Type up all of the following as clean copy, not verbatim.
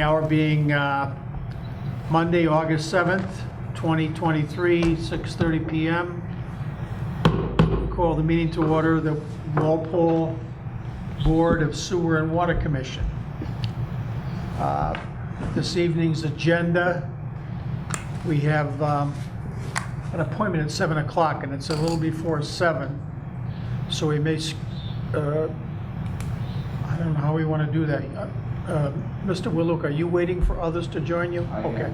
hour being Monday, August 7th, 2023, 6:30 PM. Call the meeting to order, the Walpole Board of Sewer and Water Commission. This evening's agenda, we have an appointment at 7 o'clock, and it's a little before 7. So we may, I don't know how we want to do that. Mr. Willuch, are you waiting for others to join you? I am. Okay.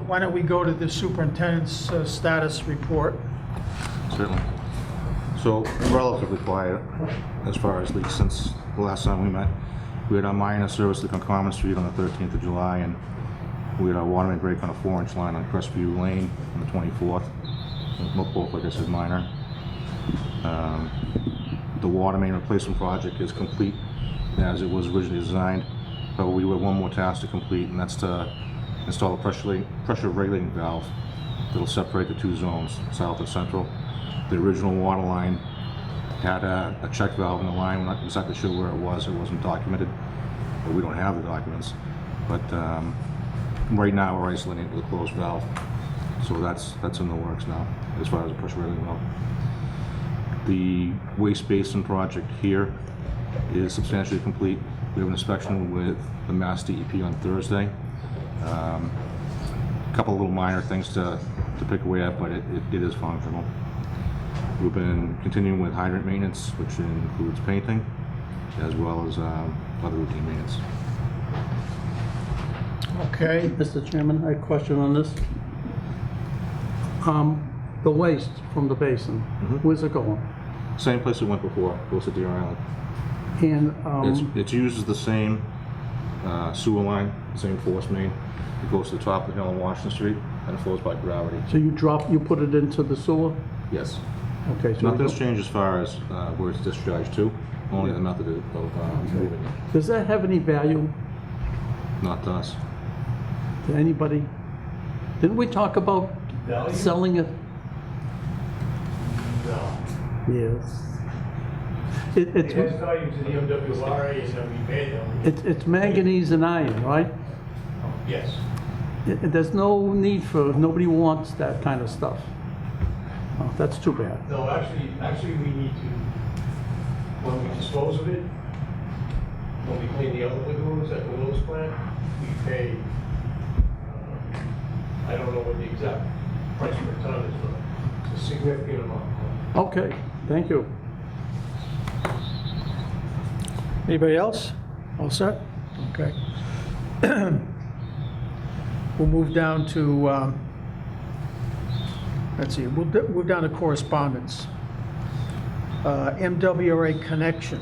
Why don't we go to the superintendent's status report? Certainly. So relatively quiet as far as leaks since the last time we met. We had our minor service to Concommon Street on the 13th of July, and we had our water main break on a 4-inch line on Crestview Lane on the 24th. Both, like I said, minor. The water main replacement project is complete as it was originally designed. But we have one more task to complete, and that's to install a pressure regulating valve that'll separate the two zones, south and central. The original water line had a check valve in the line. We're not exactly sure where it was. It wasn't documented, but we don't have the documents. But right now we're isolating it with a closed valve. So that's in the works now, as far as the pressure regulating valve. The waste basin project here is substantially complete. We have an inspection with the Mass DEP on Thursday. A couple of little minor things to pick away at, but it is functional. We've been continuing with hydrant maintenance, which includes painting, as well as other routine maintenance. Okay. Mr. Chairman, I have a question on this. The waste from the basin, where's it going? Same place it went before, goes to Deer Island. And It uses the same sewer line, same force main. It goes to the top of the hill on Washington Street, and it flows by gravity. so you put it into the sewer? Yes. Okay. So Nothing's changed as far as where it's discharged to, only the method of moving it. Does that have any value Not to us. to anybody? Didn't we talk about Value? selling it? No. Yes. It has value to the MWRA and then we pay them. It's manganese and iron, right? Yes. There's no need for, nobody wants that kind of stuff. Oh, that's too bad. No, actually we need to, when we dispose of it, when we clean the other lagoons at the Willis plant, we pay, I don't know what the exact price per ton is, but it's a significant amount. Okay, thank you. Anybody else? All set? Okay. We'll move down to, let's see, we'll move down to correspondence. MWRA connection.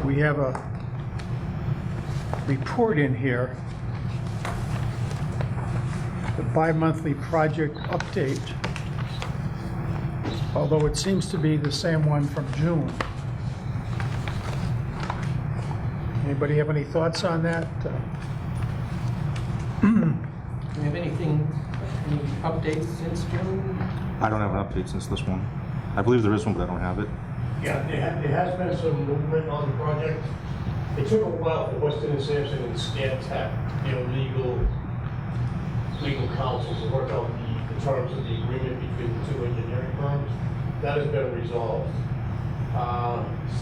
We have a report in here, the bi-monthly project update, although it seems to be the same one from June. Anybody have any thoughts on that? Do you have any updates since June? I don't have an update since this one. I believe there is one, but I don't have it. Yeah, there has been some movement on the project. It took a while for Weston and Sampson and Scan Tech, legal counsel to work out the terms of the agreement between the two engineering firms. That has been resolved.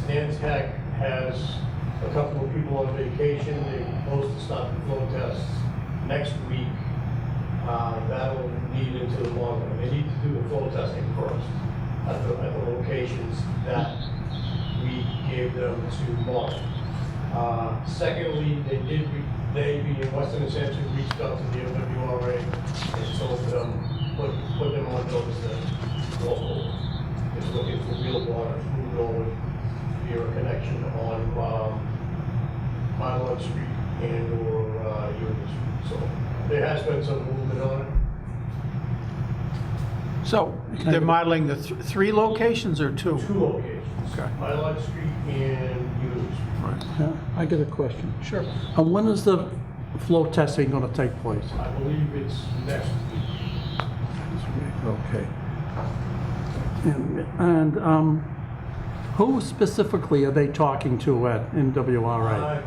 Stan Tech has a couple of people on vacation. They're supposed to start the flow tests next week. That'll lead into the long run. They need to do the flow testing first at the locations that we gave them to Mark. Secondly, they being Weston and Sampson reached out to the MWRA and told them, put them on notice that local is looking for real water, moving over via a connection on Mylon Street and or Union Street. So there has been some movement on it. So they're modeling the three locations or two? Two locations. Okay. Mylon Street and Union Street. Yeah, I got a question. Sure. And when is the flow testing going to take place? I believe it's next week. Okay. And Who specifically are they talking to at NWRA? Uh,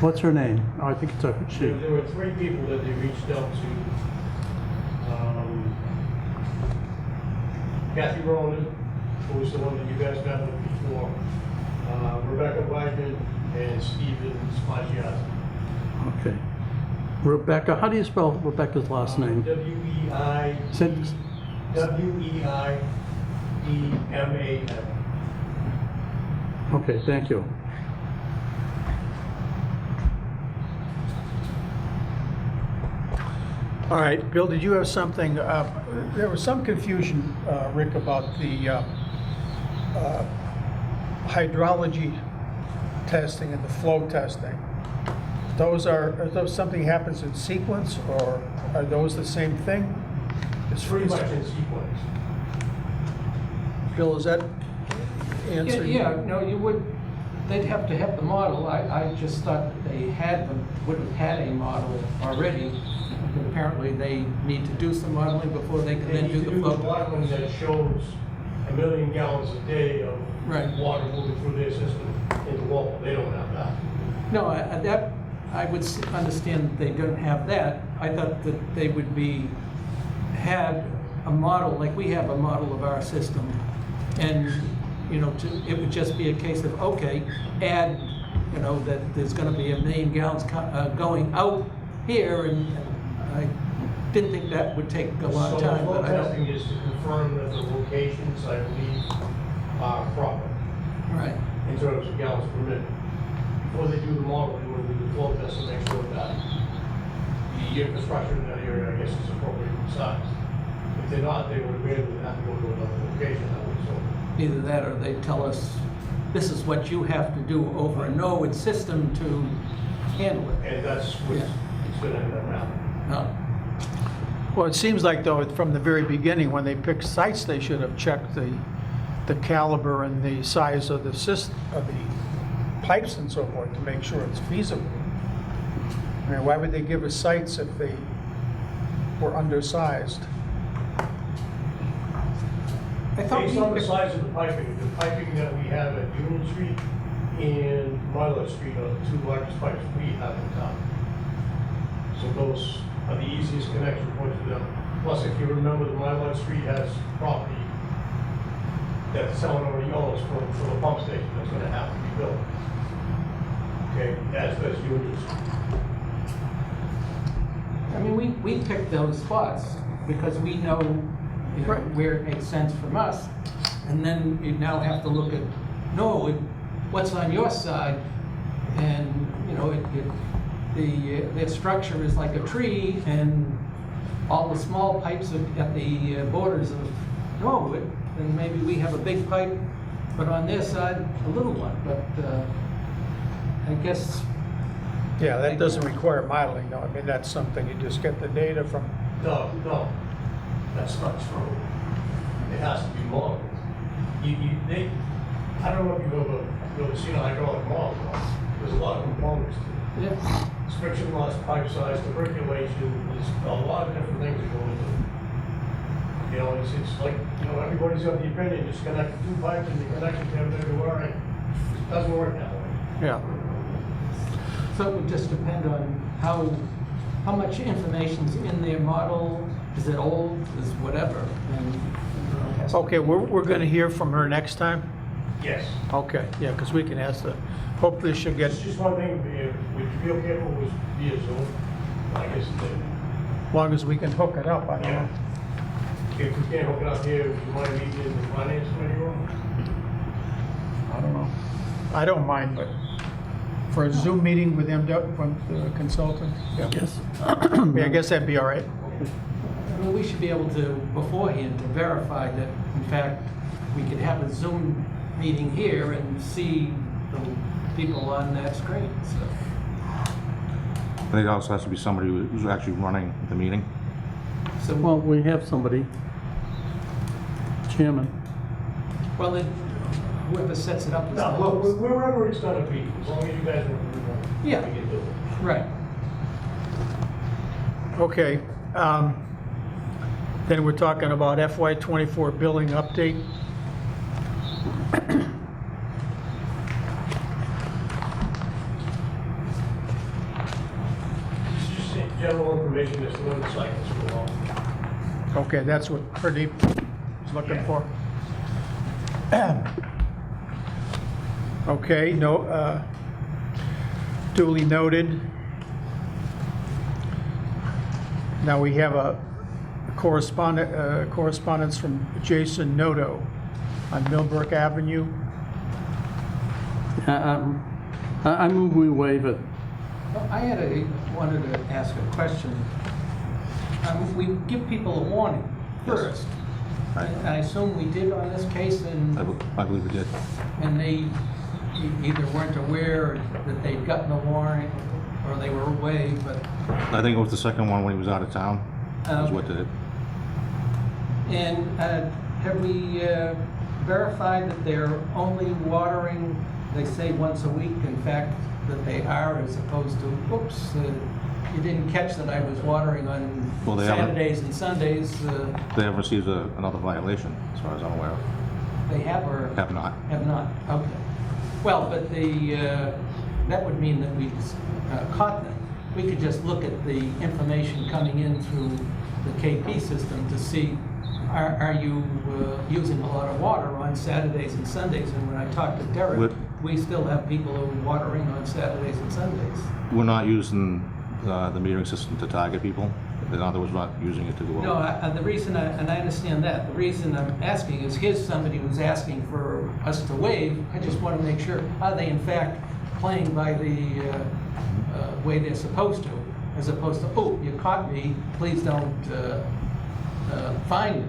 What's her name? Oh, I think it's a she. There were 3 people that they reached out to. Kathy Ronan, who was the one that you guys met with before, Rebecca Weidman, and Stephen Spaggiati. Okay. Rebecca, how do you spell Rebecca's last name? W-E-I-E-M-A-N. Okay, thank you. All right, Bill, did you have something, there was some confusion, Rick, about the hydrology testing and the flow testing. Are those something happens in sequence, or are those the same thing? It's pretty much in sequence. Bill, is that Yeah, answer? no, you would, they'd have to have the model. I just thought that they would have had a model already. But apparently they need to do some modeling before they can They then need do to the do the flow. modeling that shows 1 million gallons a day of Right. water moving through their system into Walpole. They don't have that. No, I would understand that they don't have that. I thought that they would had a model, like we have a model of our system. And, it would just be a case of, okay, add, that there's gonna be 1 million gallons going out here, and I didn't think that would take a long So time, the flow but I testing don't. is to confirm that the locations, I believe, are proper Right, in terms of gallons per minute. Before they do the model, they want to do the flow test to make sure that the infrastructure in that area, I guess, is appropriately sized. If they're not, they would abandon that and go to another location, I would assume. either that or they tell us, this is what you have to do over a Norwood system to handle it. And that's what's going to end up happening. No. Well, it seems like, though, from the very beginning, when they picked sites, they should have checked the caliber and the size of the system, of the pipes and so forth, to make sure it's feasible. I mean, why would they give us sites if they were undersized? I thought Based on the we, size of the piping that we have at Union Street and Milo Street are the 2 largest pipes we have in town. So those are the easiest connection points to them. Plus, if you remember, the Milo Street has property that the town already owns for the pump station that's gonna have to be built. Okay, as does Union Street. I mean, we picked those spots because we know, Right. where it makes sense from us. And then you now have to look at, no, what's on your side? And, the structure is like a tree, and all the small pipes are at the borders of Norwood, and maybe we have a big pipe, but on their side, a little one. But I guess, Yeah, that doesn't require modeling, though. I mean, that's something, you just get the data from, No, that's not true. It has to be modeled. I don't know if you've ever seen a hydraulic model. There's a lot of components to it. yeah, It's friction loss, pipe size, tuberculation, there's a lot of different things that go into it. It's like, everybody's got the opinion, just connect 2 pipes and the connection's have to be all right. It doesn't work that way. yeah. so it would just depend on how much information's in their model. Is it old, is whatever, and, it has to- Okay, we're gonna hear from her next time? Yes. Okay, yeah, because we can ask hopefully she'll get, It's just one thing, would you feel capable with via Zoom? I guess, as long as we can hook it up, I don't yeah. know. If we can't hook it up here, would you mind meeting in the finance committee room? I don't know. I don't mind, but for a Zoom meeting with from the consultant? Yeah. Yes. Yeah, I guess that'd be all right. I mean, we should be able to, beforehand, to verify that, in fact, we could have a Zoom meeting here and see the people on that screen, so. I think it also has to be somebody who's actually running the meeting. So, Well, we have somebody. Chairman. well, then, whoever sets it up is. No, the well, host. wherever it's gonna be, as long as you guys are, Yeah. we can do it. Right. Okay. Then we're talking about FY '24 billing update. general information as to when the cycles go off. Okay, that's what Pradeep is looking for. Okay, no, duly noted. Now we have a correspondence from Jason Noto on Millbrook Avenue. I move we waive it. Well, wanted to ask a question. We give people a warning first. I assume we did on this case, I believe we did. and they either weren't aware that they'd gotten a warrant, or they were away, but, I think it was the second one when he was out of town, is what did it. and have we verified that they're only watering, they say once a week, in fact, that they are, as opposed to, oops, you didn't catch that I was watering on Well, they haven't- Saturdays and Sundays, They have received another violation, as far as I'm aware of. they have or? Have not. Have not, okay. Well, but that would mean that we caught them. We could just look at the information coming in through the KP system to see, are you using a lot of water on Saturdays and Sundays? And when I talked to Derek, What- we still have people who are watering on Saturdays and Sundays. We're not using the metering system to target people. In other words, we're not using it to go No, over. the reason, and I understand that, the reason I'm asking is here's somebody who's asking for us to waive. I just want to make sure, are they in fact playing by the way they're supposed to, as opposed to, oh, you caught me, please don't fine me.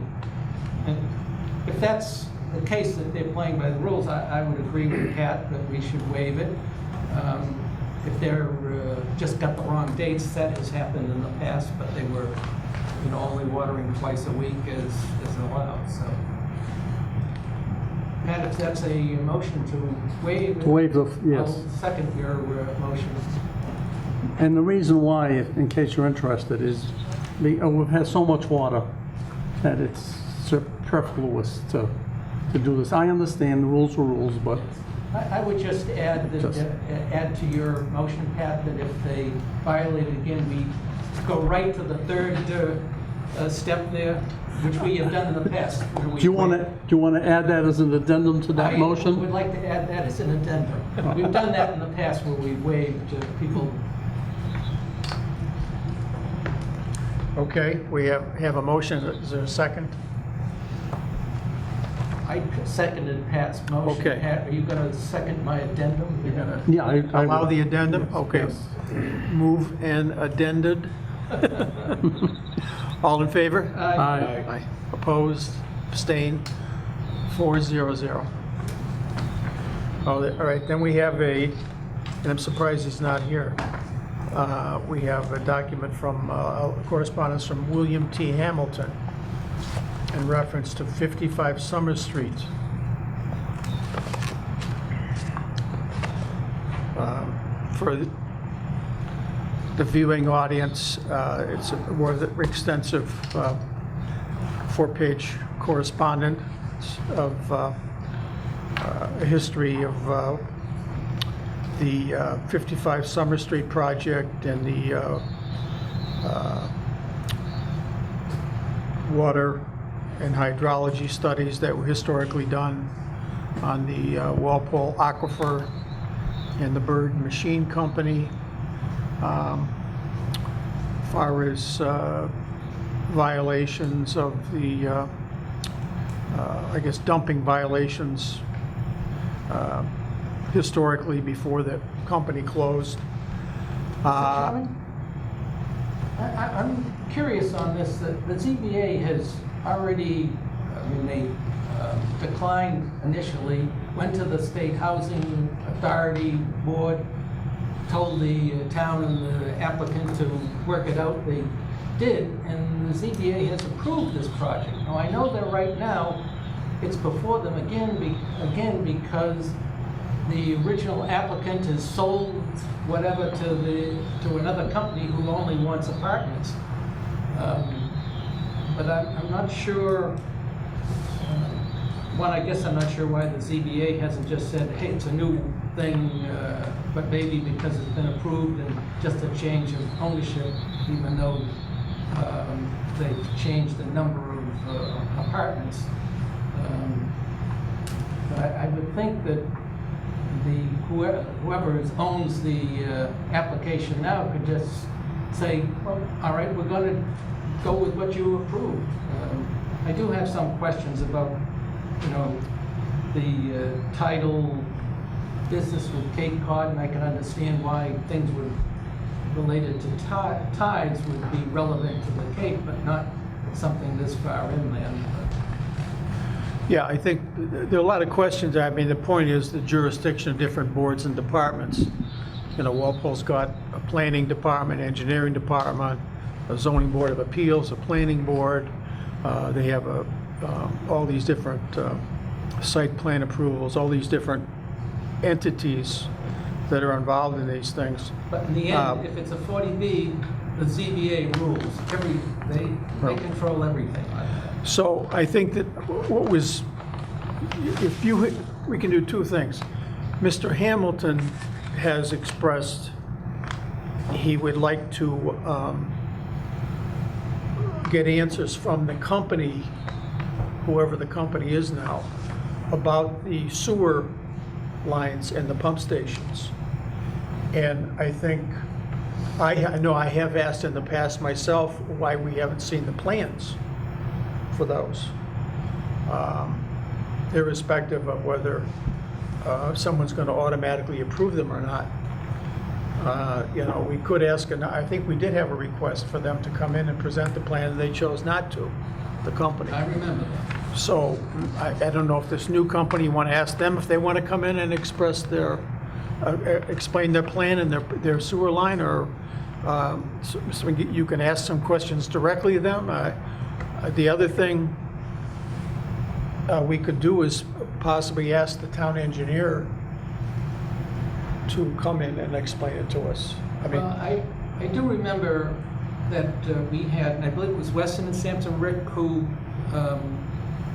And if that's the case, that they're playing by the rules, I would agree with Pat that we should waive it. If they're just got the wrong dates, that has happened in the past, but they were, only watering twice a week is allowed, so. Pat, if that's a motion to waive. To waive the, yes. I'll second your motion. And the reason why, in case you're interested, is we've had so much water that it's superfluous to do this. I understand the rules are rules, but I would just add add to your motion, Pat, that if they violate it again, we go right to the third step there, which we have done in the past. do you want to add that as an addendum to that I motion? would like to add that as an addendum. We've done that in the past where we waived people. Okay, we have a motion. Is there a second? I seconded Pat's motion. Okay. Pat, are you going to second my addendum? You're gonna Yeah, I allow would. the addendum? Okay. Yes. Move and addended. All in favor? Aye. Aye. Opposed, abstained, 4-0-0. All right, then we have and I'm surprised he's not here. We have a document from, correspondence from William T. Hamilton in reference to 55 Summer Street. For the viewing audience, it's a more extensive 4-page correspondence of a history of the 55 Summer Street project and the water and hydrology studies that were historically done on the Walpole Aquifer and the Bird Machine Company. Far as violations of the, I guess, dumping violations historically before the company closed. Chairman? I'm curious on this, that the ZBA has already, they declined initially, went to the State Housing Authority Board, told the town and the applicant to work it out. They did, and the ZBA has approved this project. Now, I know that right now, it's before them again because the original applicant has sold whatever to another company who only wants apartments. But I'm not sure, I guess I'm not sure why the ZBA hasn't just said, hey, it's a new thing, but maybe because it's been approved and just a change of ownership, even though they've changed the number of apartments. But I would think that whoever owns the application now could just say, well, all right, we're going to go with what you approved. I do have some questions about, the title business with Cape Cod, and I can understand why things related to tides would be relevant to the Cape, but not something this far inland. Yeah, I think there are a lot of questions. I mean, the point is the jurisdiction of different boards and departments. Walpole's got a planning department, engineering department, a zoning board of appeals, a planning board. They have all these different site plan approvals, all these different entities that are involved in these things. But in the end, if it's a 40B, the ZBA rules. They control everything like that. So I think that we can do two things. Mr. Hamilton has expressed he would like to get answers from the company, whoever the company is now, about the sewer lines and the pump stations. And I think, I know I have asked in the past myself why we haven't seen the plans for those, irrespective of whether someone's going to automatically approve them or not. We could ask, and I think we did have a request for them to come in and present the plan, and they chose not to, the company. I remember that. So I don't know if this new company, you want to ask them if they want to come in and express explain their plan and their sewer line, or so you can ask some questions directly to them. The other thing we could do is possibly ask the town engineer to come in and explain it to us. Well, I do remember that we had, and I believe it was Weston and Sampson Rick who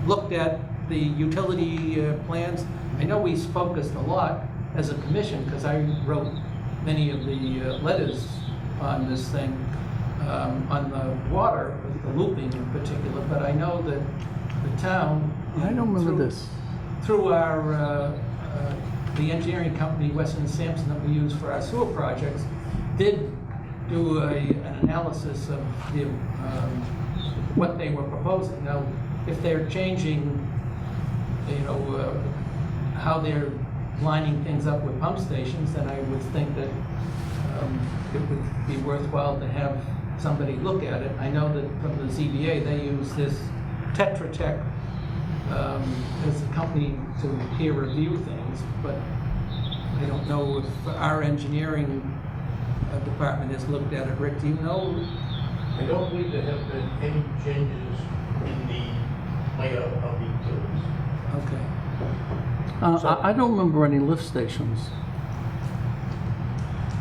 looked at the utility plans. I know we focused a lot as a commission, because I wrote many of the letters on this thing, on the water, the looping in particular, but I know that the town... I don't remember this. Through our, the engineering company, Weston and Sampson, that we use for our sewer projects, did do an analysis of what they were proposing. Now, if they're changing, how they're lining things up with pump stations, then I would think that it would be worthwhile to have somebody look at it. I know that from the ZBA, they use this Tetra Tech as a company to peer review things, but I don't know if our engineering department has looked at it. Rick, do you know? I don't believe there have been any changes in the layout of the utilities. Okay. I don't remember any lift stations.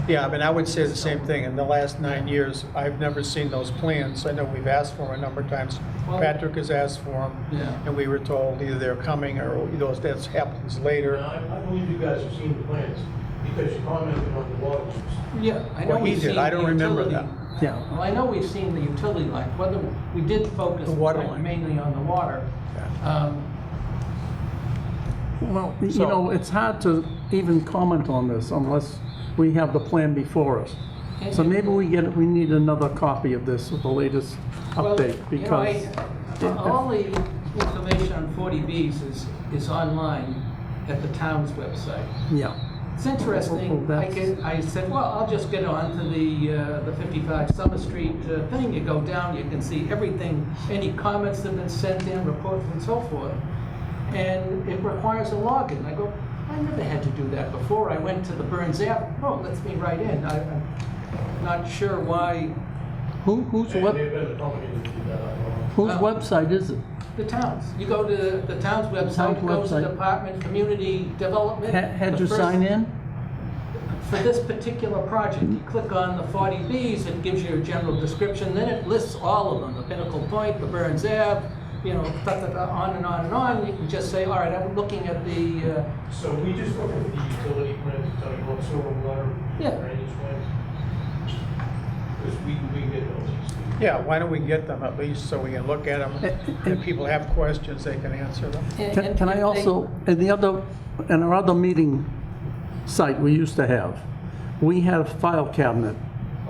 Yeah, I mean, I would say the same thing. In the last 9 years, I've never seen those plans. I know we've asked for them a number of times. Well- Patrick has asked for them, Yeah. and we were told either they're coming or that happens later. Now, I believe you guys have seen the plans, because you commented on the water use. Yeah, I know Well, he we've did. seen I the don't remember utility. that. Yeah. Well, I know we've seen the utility line, whether, we did focus The water line. mainly on the water. Well, So- it's hard to even comment on this unless we have the plan before us. So maybe we need another copy of this with the latest Well, update, because... all the information on 40Bs is online at the town's website. Yeah. It's interesting, Well, I said, well, I'll just get on to the 55 Summer Street thing. You go down, you can see everything, any comments that have been sent in, reports and so forth. And it requires a login. I go, I never had to do that before. I went to the Burns app, oh, it lets me right in. I'm not sure why Whose And they've been the company that did that. whose website is it? the towns. You go to the town's website, Town's it goes to website. Department, Community Development. Had The you first- sign in? For this particular project, you click on the 40Bs, it gives you a general description, then it lists all of them, the Pinnacle Point, the Burns Ave, on and on and on. You can just say, all right, I'm looking at the, So we just look at the utility plans to tell you what sewer and water Yeah. drainage plans. Because we can get those. Yeah, why don't we get them at least so we can look at them? If people have questions, they can answer them. Can I also, in our other meeting site we used to have, we had a file cabinet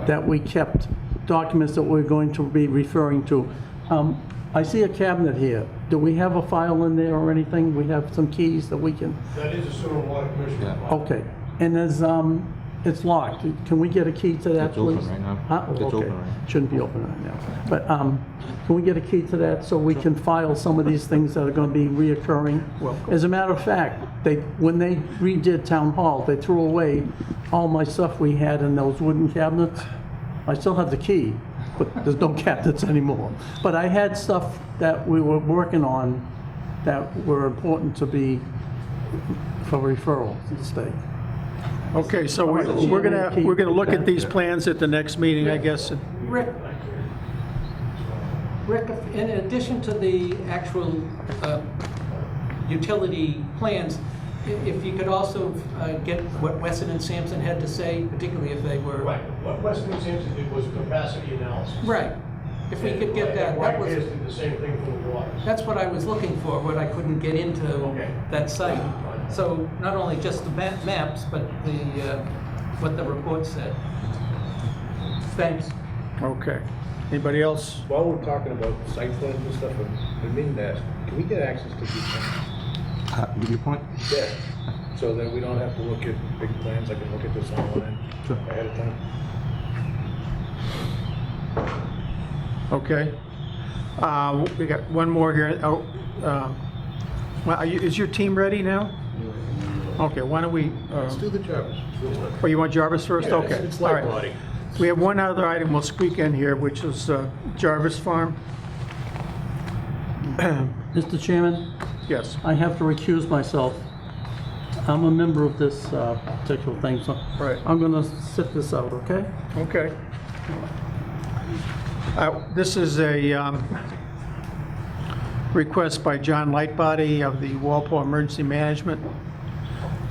that we kept documents that we're going to be referring to. I see a cabinet here. Do we have a file in there or anything? We have some keys that we can, That is a sewer and water commissioner. Yeah. file. okay. And there's, it's locked. Can we get a key to that, It's open please? right now. Huh? It's Okay. open right now. Shouldn't be open right now. But can we get a key to that so we can file some of these things that are going to be reoccurring? As a matter of fact, when they redid Town Hall, they threw away all my stuff we had in those wooden cabinets. I still have the key, but there's no cabinets anymore. But I had stuff that we were working on that were important to be for referral to the state. Okay, so we're gonna look at these plans at the next meeting, I guess. Rick, in addition to the actual utility plans, if you could also get what Weston and Sampson had to say, particularly if they were... Right, what Weston and Sampson did was a capacity analysis. Right. If we could get that, that was, White did the same thing for the waters. that's what I was looking for, but I couldn't get into Okay. that site. So not only just the maps, but the, what the report said. Thanks. Okay. Anybody else? While we're talking about site plans and stuff, I mean that, can we get access to these plans? Give you a point? Yeah. So that we don't have to look at big plans, I can look at this online Sure. ahead of time? Okay. We got one more here. Oh, well, is your team ready now? Okay, why don't we, Let's do the Jarvis. oh, you want Jarvis first? Yeah, Okay. it's all light right. body. We have one other item we'll squeak in here, which is Jarvis Farm. Mr. Chairman, Yes. I have to recuse myself. I'm a member of this particular thing, so Right. I'm going to sit this out, okay? Okay. This is a request by John Lightbody of the Walpole Emergency Management.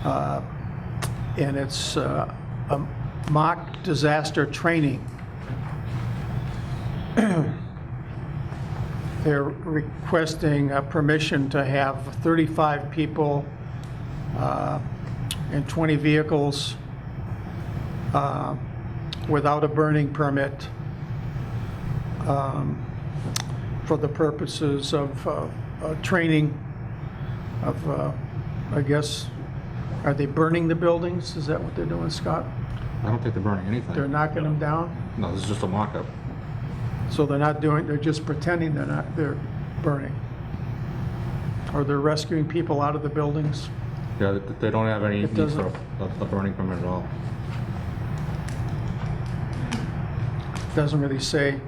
And it's a mock disaster training. They're requesting permission to have 35 people and 20 vehicles without a burning permit for the purposes of training of, I guess, are they burning the buildings? Is that what they're doing, Scott? I don't think they're burning anything. They're knocking them down? No, this is just a mock-up. So they're not doing, they're just pretending they're burning? Or they're rescuing people out of the buildings? Yeah, they don't have any It need for doesn't- a burning permit at all. Doesn't really say.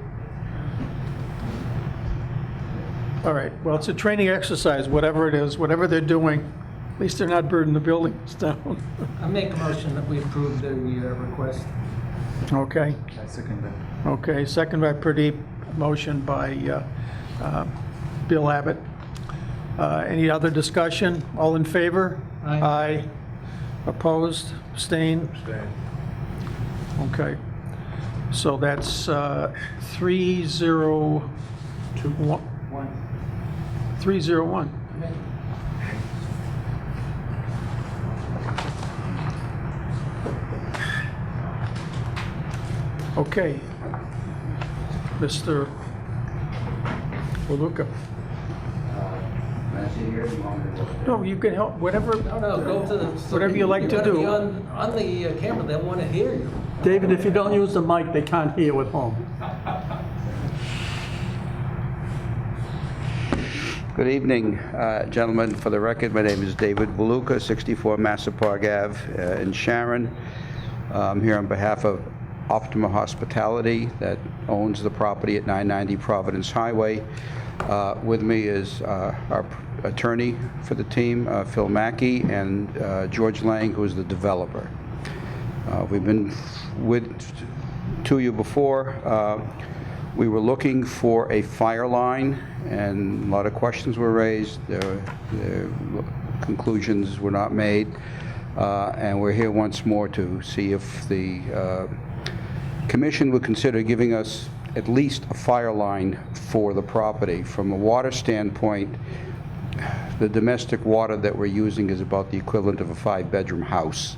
All right, well, it's a training exercise, whatever it is, whatever they're doing, at least they're not burning the buildings down. I make a motion that we approve the request. Okay? Okay, second by Pradeep, motion by Bill Abbott. Any other discussion? All in favor? Aye. Aye. Opposed? Abstained? Abstain. Okay. So that's 301. 301. Okay. Mr. Waluka. No, you can help, whatever, No, go to the... Whatever you like to You're gonna do. be on the camera, they'll want to hear you. David, if you don't use the mic, they can't hear you at home. Good evening, gentlemen. For the record, my name is David Beluca, 64 Massapog Ave in Sharon. I'm here on behalf of Optima Hospitality that owns the property at 990 Providence Highway. With me is our attorney for the team, Phil Mackey, and George Lang, who is the developer. We've been to you before. We were looking for a fire line, and a lot of questions were raised. The conclusions were not made. And we're here once more to see if the Commission would consider giving us at least a fire line for the property. From a water standpoint, the domestic water that we're using is about the equivalent of a 5-bedroom house.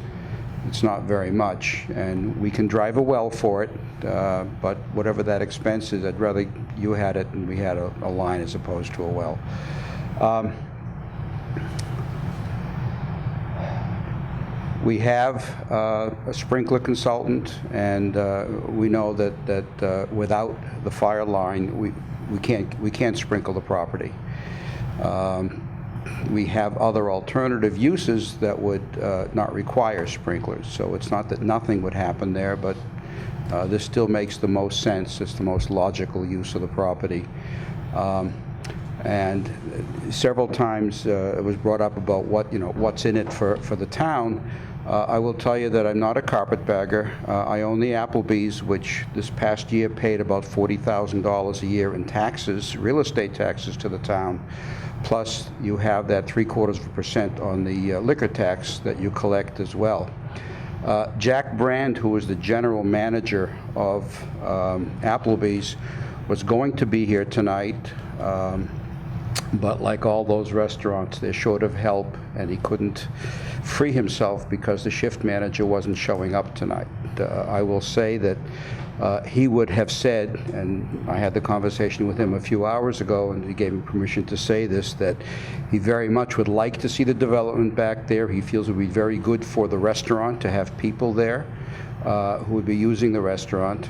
It's not very much, and we can drive a well for it, but whatever that expense is, I'd rather you had it and we had a line as opposed to a well. We have a sprinkler consultant, and we know that without the fire line, we can't sprinkle the property. We have other alternative uses that would not require sprinklers, so it's not that nothing would happen there, but this still makes the most sense. It's the most logical use of the property. And several times it was brought up about what's in it for the town. I will tell you that I'm not a carpetbagger. I own the Applebee's, which this past year paid about $40,000 a year in taxes, real estate taxes to the town. Plus, you have that 0.75% on the liquor tax that you collect as well. Jack Brand, who is the general manager of Applebee's, was going to be here tonight, but like all those restaurants, they're short of help, and he couldn't free himself because the shift manager wasn't showing up tonight. I will say that he would have said, and I had the conversation with him a few hours ago, and he gave me permission to say this, that he very much would like to see the development back there. He feels it would be very good for the restaurant to have people there who would be using the restaurant.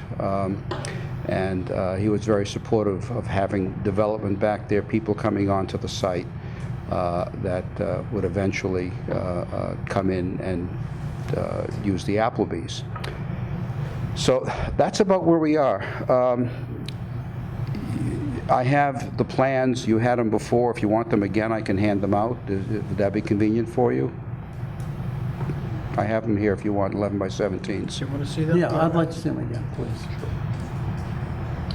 And he was very supportive of having development back there, people coming onto the site that would eventually come in and use the Applebee's. So that's about where we are. I have the plans. You had them before. If you want them again, I can hand them out. Would that be convenient for you? I have them here if you want, 11 by 17s. You want to see them? Yeah, I'd like to see them again, please.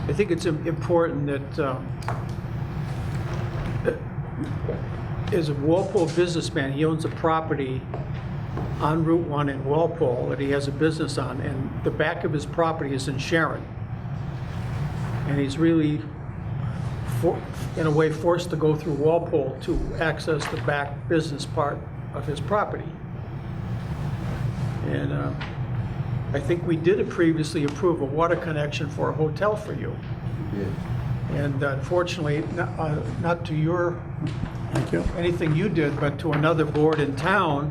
I think it's important that as a Walpole businessman, he owns a property on Route 1 in Walpole that he has a business on, and the back of his property is in Sharon. And he's really, in a way, forced to go through Walpole to access the back business part of his property. And I think we did previously approve a water connection for a hotel for you. And unfortunately, not to your, Thank you. anything you did, but to another board in town,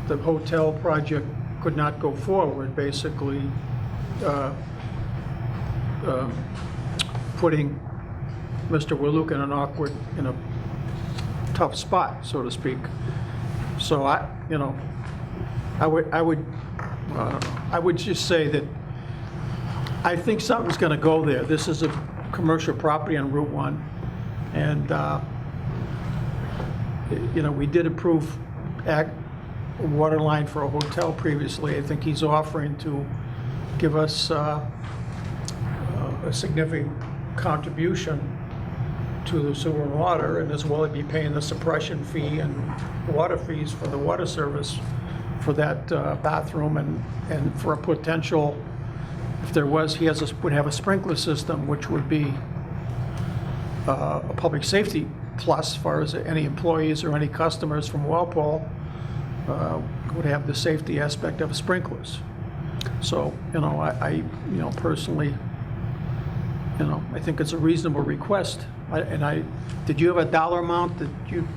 the hotel project could not go forward, basically putting Mr. Waluka in a tough spot, so to speak. So I would just say that I think something's going to go there. This is a commercial property on Route 1, and we did approve a water line for a hotel previously. I think he's offering to give us a significant contribution to the sewer and water, and as well as be paying the suppression fee and water fees for the water service for that bathroom, and for a potential, if there was, would have a sprinkler system, which would be a public safety plus, as far as any employees or any customers from Walpole would have the safety aspect of sprinklers. So, I personally, I think it's a reasonable request. Did you have a dollar amount that you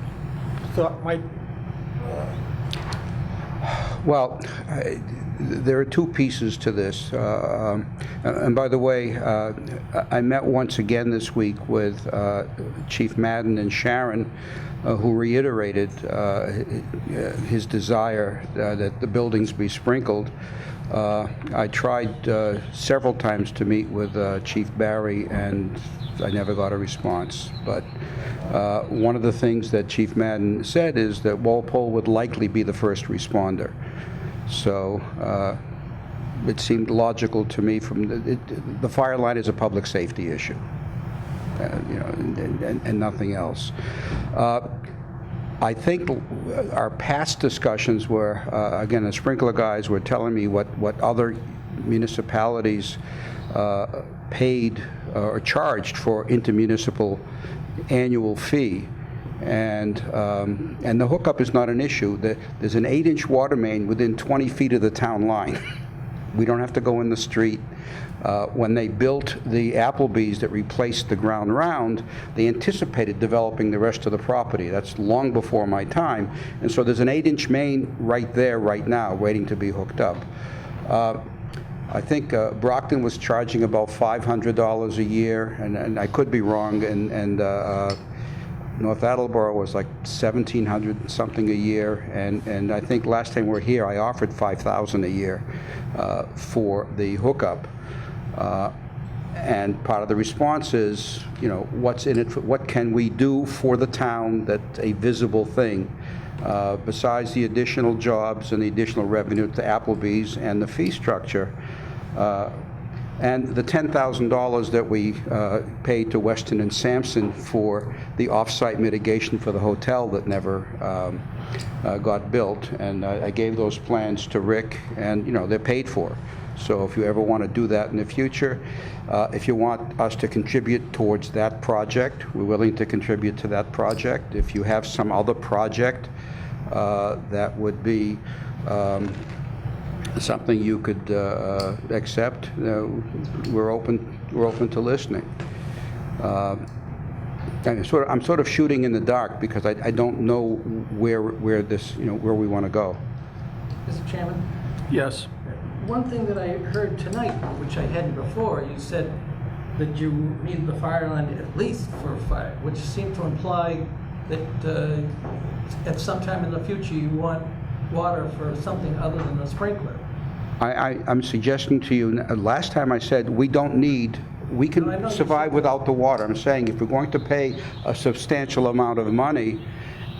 thought might? Well, there are two pieces to this. And by the way, I met once again this week with Chief Madden and Sharon, who reiterated his desire that the buildings be sprinkled. I tried several times to meet with Chief Barry, and I never got a response. But one of the things that Chief Madden said is that Walpole would likely be the first responder. So it seemed logical to me from the fire line is a public safety issue, and nothing else. I think our past discussions were, again, the sprinkler guys were telling me what other municipalities paid or charged for intermunicipal annual fee. And the hookup is not an issue. There's an 8-inch water main within 20 feet of the town line. We don't have to go in the street. When they built the Applebee's that replaced the ground round, they anticipated developing the rest of the property. That's long before my time. And so there's an 8-inch main right there, right now, waiting to be hooked up. I think Brockton was charging about $500 a year, and I could be wrong, and North Attleboro was like $1,700 something a year, and I think last time we were here, I offered $5,000 a year for the hookup. And part of the response is, you know, what's in it, what can we do for the town that's a visible thing, besides the additional jobs and the additional revenue to Applebee's and the fee structure. And the $10,000 that we paid to Weston and Sampson for the off-site mitigation for the hotel that never got built. And I gave those plans to Rick, and, you know, they're paid for. So if you ever want to do that in the future, if you want us to contribute towards that project, we're willing to contribute to that project. If you have some other project that would be something you could accept, we're open to listening. I'm sort of shooting in the dark because I don't know where this, you know, where we want to go. Mr. Chairman? Yes. One thing that I heard tonight, which I hadn't before, you said that you needed the fire line at least for a fire, which seemed to imply that at some time in the future you want water for something other than a sprinkler. I'm suggesting to you, last time I said we don't need, we No, I can know you survive said without the water. I'm saying if we're going to pay a substantial amount of money,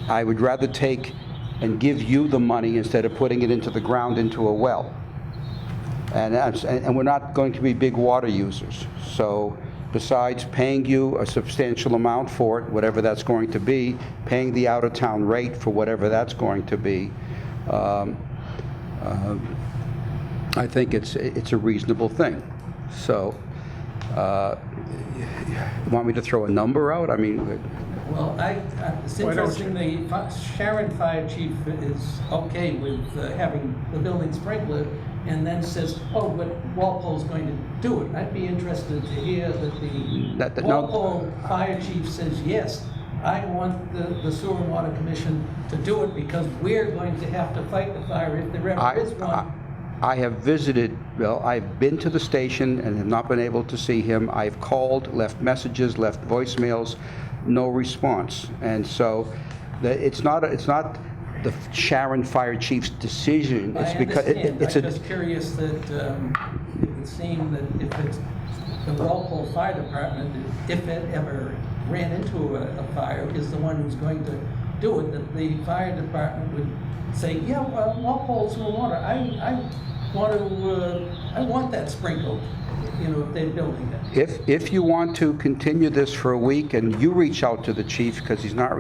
I would rather take and give you the money instead of putting it into the ground into a well. And we're not going to be big water users. So besides paying you a substantial amount for it, whatever that's going to be, paying the out-of-town rate for whatever that's going to be, I think it's a reasonable thing. So, you want me to throw a number out? I mean, Well, it's Why don't interesting, the Sharon Fire Chief is okay with having the building sprinkler, and then says, oh, but Walpole's going to do it. I'd be interested to hear that the no. Walpole Fire Chief says, yes, I want the Sewer and Water Commission to do it because we're going to have to fight the fire if there ever is one. I have visited, well, I've been to the station and have not been able to see him. I've called, left messages, left voicemails, no response. And so it's not the Sharon Fire Chief's decision. It's I because understand. it's I'm just curious that it would seem that if it's the Walpole Fire Department, if it ever ran into a fire, is the one who's going to do it, that the fire department would say, yeah, well, Walpole's no water. I want that sprinkled, you know, if they're building it. If you want to continue this for a week and you reach out to the chief, because he's not,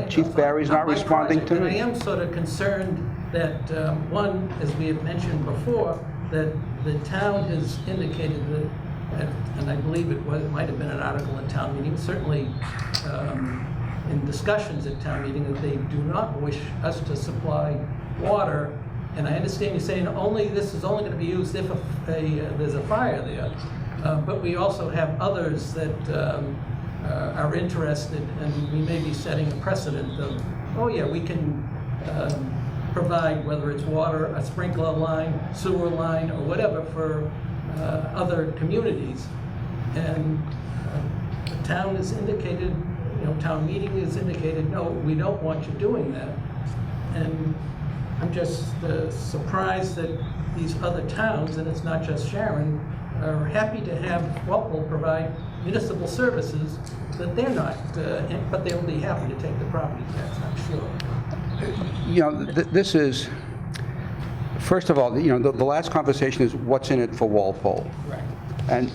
Chief Barry's not my responding project, to and me. I am sort of concerned that, one, as we have mentioned before, that the town has indicated that, and I believe it might have been an article in town meeting, certainly in discussions at town meeting, that they do not wish us to supply water. And I understand you're saying this is only going to be used if there's a fire there. But we also have others that are interested, and we may be setting a precedent of, oh yeah, we can provide, whether it's water, a sprinkler line, sewer line, or whatever for other communities. And the town has indicated, you know, town meeting has indicated, no, we don't want you doing that. And I'm just surprised that these other towns, and it's not just Sharon, are happy to have Walpole provide municipal services that they're not, but they'll be happy to take the property tax, I'm sure. You know, this is, first of all, you know, the last conversation is what's in it for Walpole. Right. And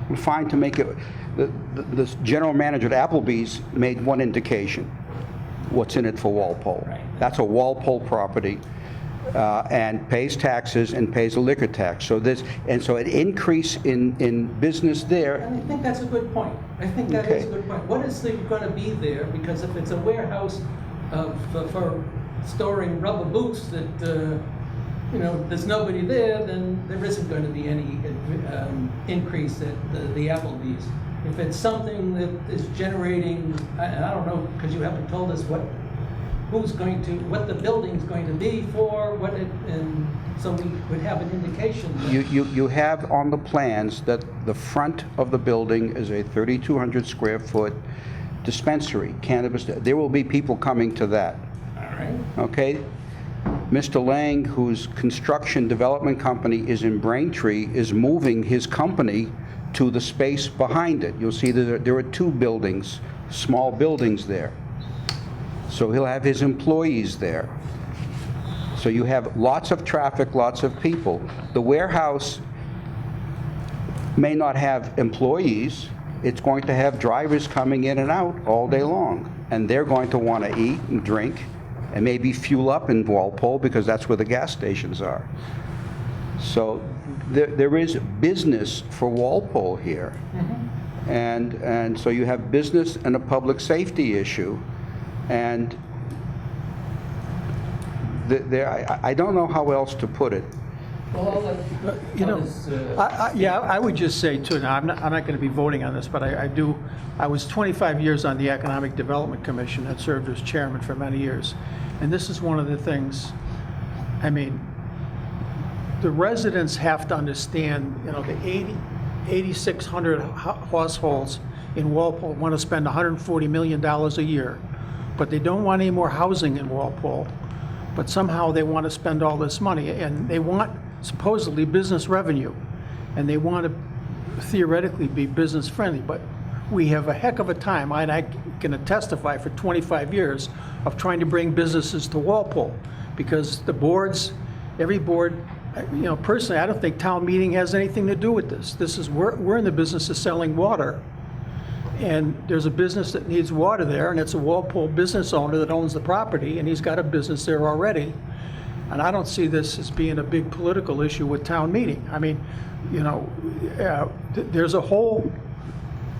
we're fine to make it, the general manager at Applebee's made one indication, what's in it for Walpole. Right. That's a Walpole property. and pays taxes and pays a liquor tax. So an increase in business there. And I think that's a good point. I think that is a Okay. good point. What is going to be there? Because if it's a warehouse for storing rubber boots that, there's nobody there, then there isn't going to be any increase at the Applebee's. If it's something that is generating, I don't know, because you haven't told us what the building's going to be for, and so we would have an indication. You have on the plans that the front of the building is a 3,200 square foot dispensary, cannabis. There will be people coming to that. All right. Okay? Mr. Lang, whose construction development company is in Braintree, is moving his company to the space behind it. You'll see that there are two buildings, small buildings there. So he'll have his employees there. So you have lots of traffic, lots of people. The warehouse may not have employees. It's going to have drivers coming in and out all day long. And they're going to want to eat and drink and maybe fuel up in Walpole because that's where the gas stations are. So there is business for Walpole here. And so you have business and a public safety issue. And I don't know how else to put it. Well, I'll let others, I would just say too, now, I'm not going to be voting on this, but I was 25 years on the Economic Development Commission and served as chairman for many years. And this is one of the things, I mean, the residents have to understand, the 8,600 households in Walpole want to spend $140 million a year, but they don't want any more housing in Walpole. But somehow they want to spend all this money, and they want supposedly business revenue, and they want to theoretically be business friendly. But we have a heck of a time, and I can testify for 25 years of trying to bring businesses to Walpole, because the boards, every board, personally, I don't think town meeting has anything to do with this. We're in the business of selling water. And there's a business that needs water there, and it's a Walpole business owner that owns the property, and he's got a business there already. And I don't see this as being a big political issue with town meeting. I mean, there's a whole,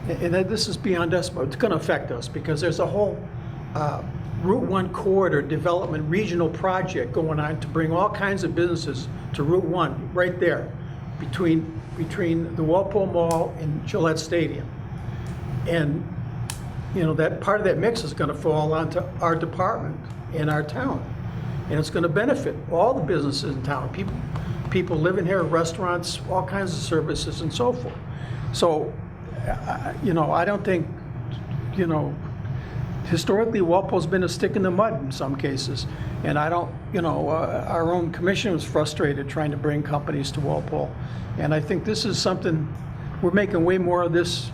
and this is beyond us, but it's going to affect us, because there's a whole Route 1 corridor development regional project going on to bring all kinds of businesses to Route 1, right there, between the Walpole Mall and Gillette Stadium. And, that part of that mix is going to fall onto our department in our town. And it's going to benefit all the businesses in town. People living here, restaurants, all kinds of services and so forth. So, I don't think, historically Walpole's been a stick in the mud in some cases. And I don't, our own commission was frustrated trying to bring companies to Walpole. And I think this is something, we're making way more of this.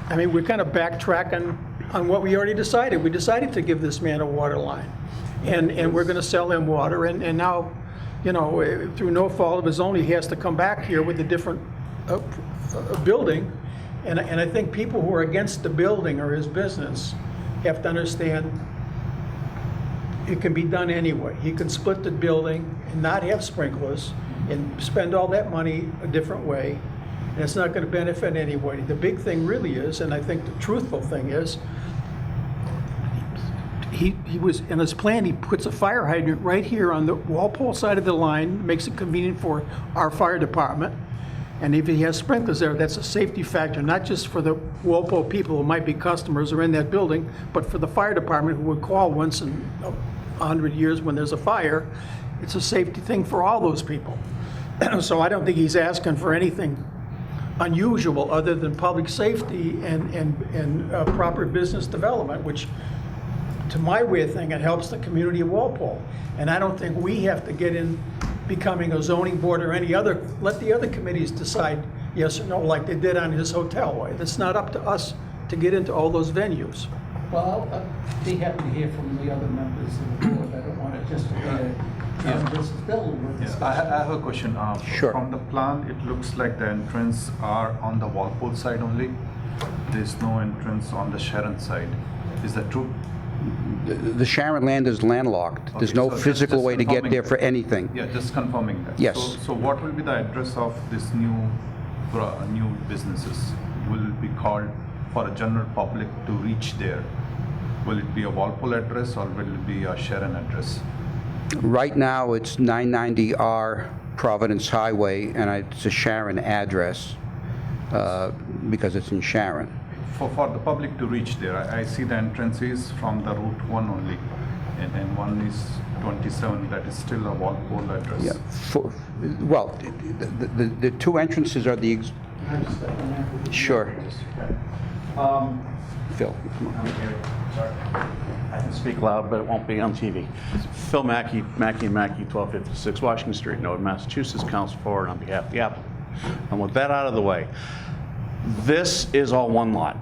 I mean, we're kind of backtracking on what we already decided. We decided to give this man a water line, and we're going to sell him water. And now, through no fault of his own, he has to come back here with a different building. And I think people who are against the building or his business have to understand it can be done anyway. He can split the building and not have sprinklers and spend all that money a different way. And it's not going to benefit anybody. The big thing really is, and I think the truthful thing is, he was, in his plan, he puts a fire hydrant right here on the Walpole side of the line, makes it convenient for our fire department. And if he has sprinklers there, that's a safety factor, not just for the Walpole people who might be customers or in that building, but for the fire department who would call once in 100 years when there's a fire. It's a safety thing for all those people. So I don't think he's asking for anything unusual other than public safety and proper business development, which, to my way of thinking, it helps the community of Walpole. And I don't think we have to get in becoming a zoning board or any other, let the other committees decide yes or no, like they did on his hotel. It's not up to us to get into all those venues. Well, I'd be happy to hear from the other members of the board. I don't want to just versus Bill with Yeah, discussion. I have a question. Sure. From the plan, it looks like the entrance are on the Walpole side only. There's no entrance on the Sharon side. Is that true? The Sharon land is landlocked. There's Okay, no so just- physical just way to get confirming there that. for anything. Yeah, just confirming that. Yes. So what will be the address of this new businesses? Will it be called for a general public to reach there? Will it be a Walpole address or will it be a Sharon address? Right now, it's 990R Providence Highway, and it's a Sharon address because it's in Sharon. For the public to reach there, I see the entrance is from the Route 1 only, and then one is 27, that is still a Walpole address. Yeah. Well, the two entrances are the, sure. Phil, come on. I can speak loud, but it won't be on TV. Phil Mackey, Mackey & Mackey, 1256 Washington Street, Norwood, Massachusetts, counsel for on behalf of the applicant. And with that out of the way, this is all one lot.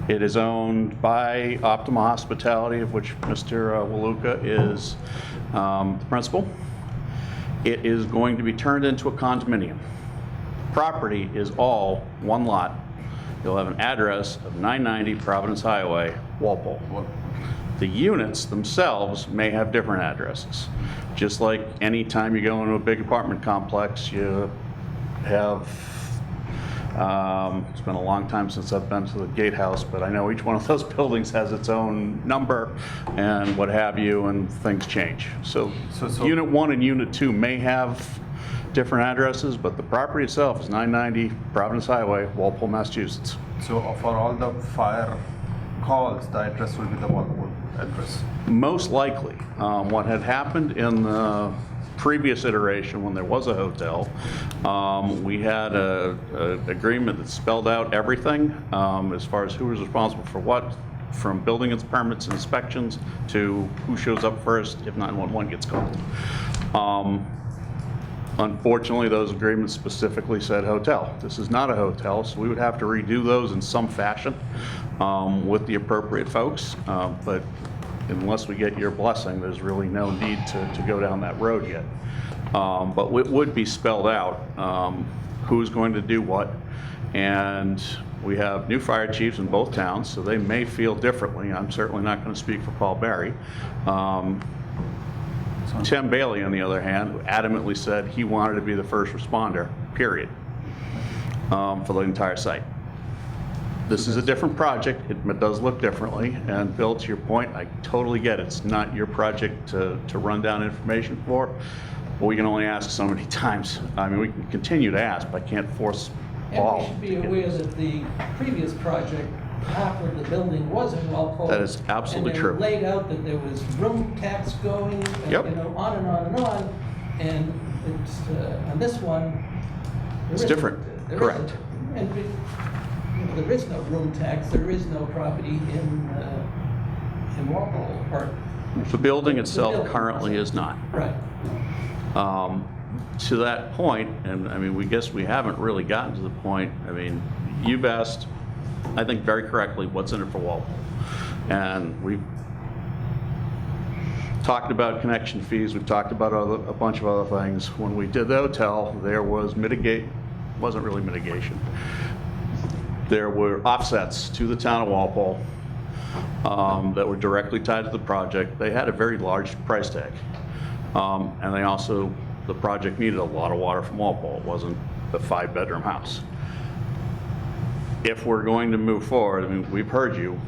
It is owned by Optima Hospitality, of which Mr. Waluka is the principal. It is going to be turned into a condominium. Property is all one lot. You'll have an address of 990 Providence Highway, Walpole. The units themselves may have different addresses. Just like any time you go into a big apartment complex, you have, it's been a long time since I've been to the gatehouse, but I know each one of those buildings has its own number and what have you, and things change. So Unit 1 and Unit 2 may have different addresses, but the property itself is 990 Providence Highway, Walpole, Massachusetts. So for all the fire calls, the address will be the Walpole address. Most likely, what had happened in the previous iteration when there was a hotel, we had a agreement that spelled out everything as far as who was responsible for what, from building its permits and inspections to who shows up first if 911 gets called. Unfortunately, those agreements specifically said hotel. This is not a hotel, so we would have to redo those in some fashion with the appropriate folks. But unless we get your blessing, there's really no need to go down that road yet. But it would be spelled out who's going to do what. And we have new fire chiefs in both towns, so they may feel differently. I'm certainly not going to speak for Paul Barry. Tim Bailey, on the other hand, adamantly said he wanted to be the first responder, period, for the entire site. This is a different project. It does look differently. And Bill, to your point, I totally get it. It's not your project to run down information for, but we can only ask so many times. I mean, we can continue to ask, but I can't force Paul. And we should be aware that the previous project, half of the building was in Walpole. That is absolutely true. And they laid out that there was room tax going, and, Yep. you know, on and on and on. And it's, on this one, there It's isn't. different. There Correct. isn't. And you know, there is no room tax, there is no property in Walpole, or. The building The itself building. currently is not. Right. To that point, and I mean, we guess we haven't really gotten to the point, I mean, you've asked, I think very correctly, what's in it for Walpole? And we've talked about connection fees, we've talked about a bunch of other things. When we did the hotel, there was wasn't really mitigation. There were offsets to the town of Walpole that were directly tied to the project. They had a very large price tag. And they also, the project needed a lot of water from Walpole. It wasn't a 5-bedroom house. If we're going to move forward, I mean, we've heard you,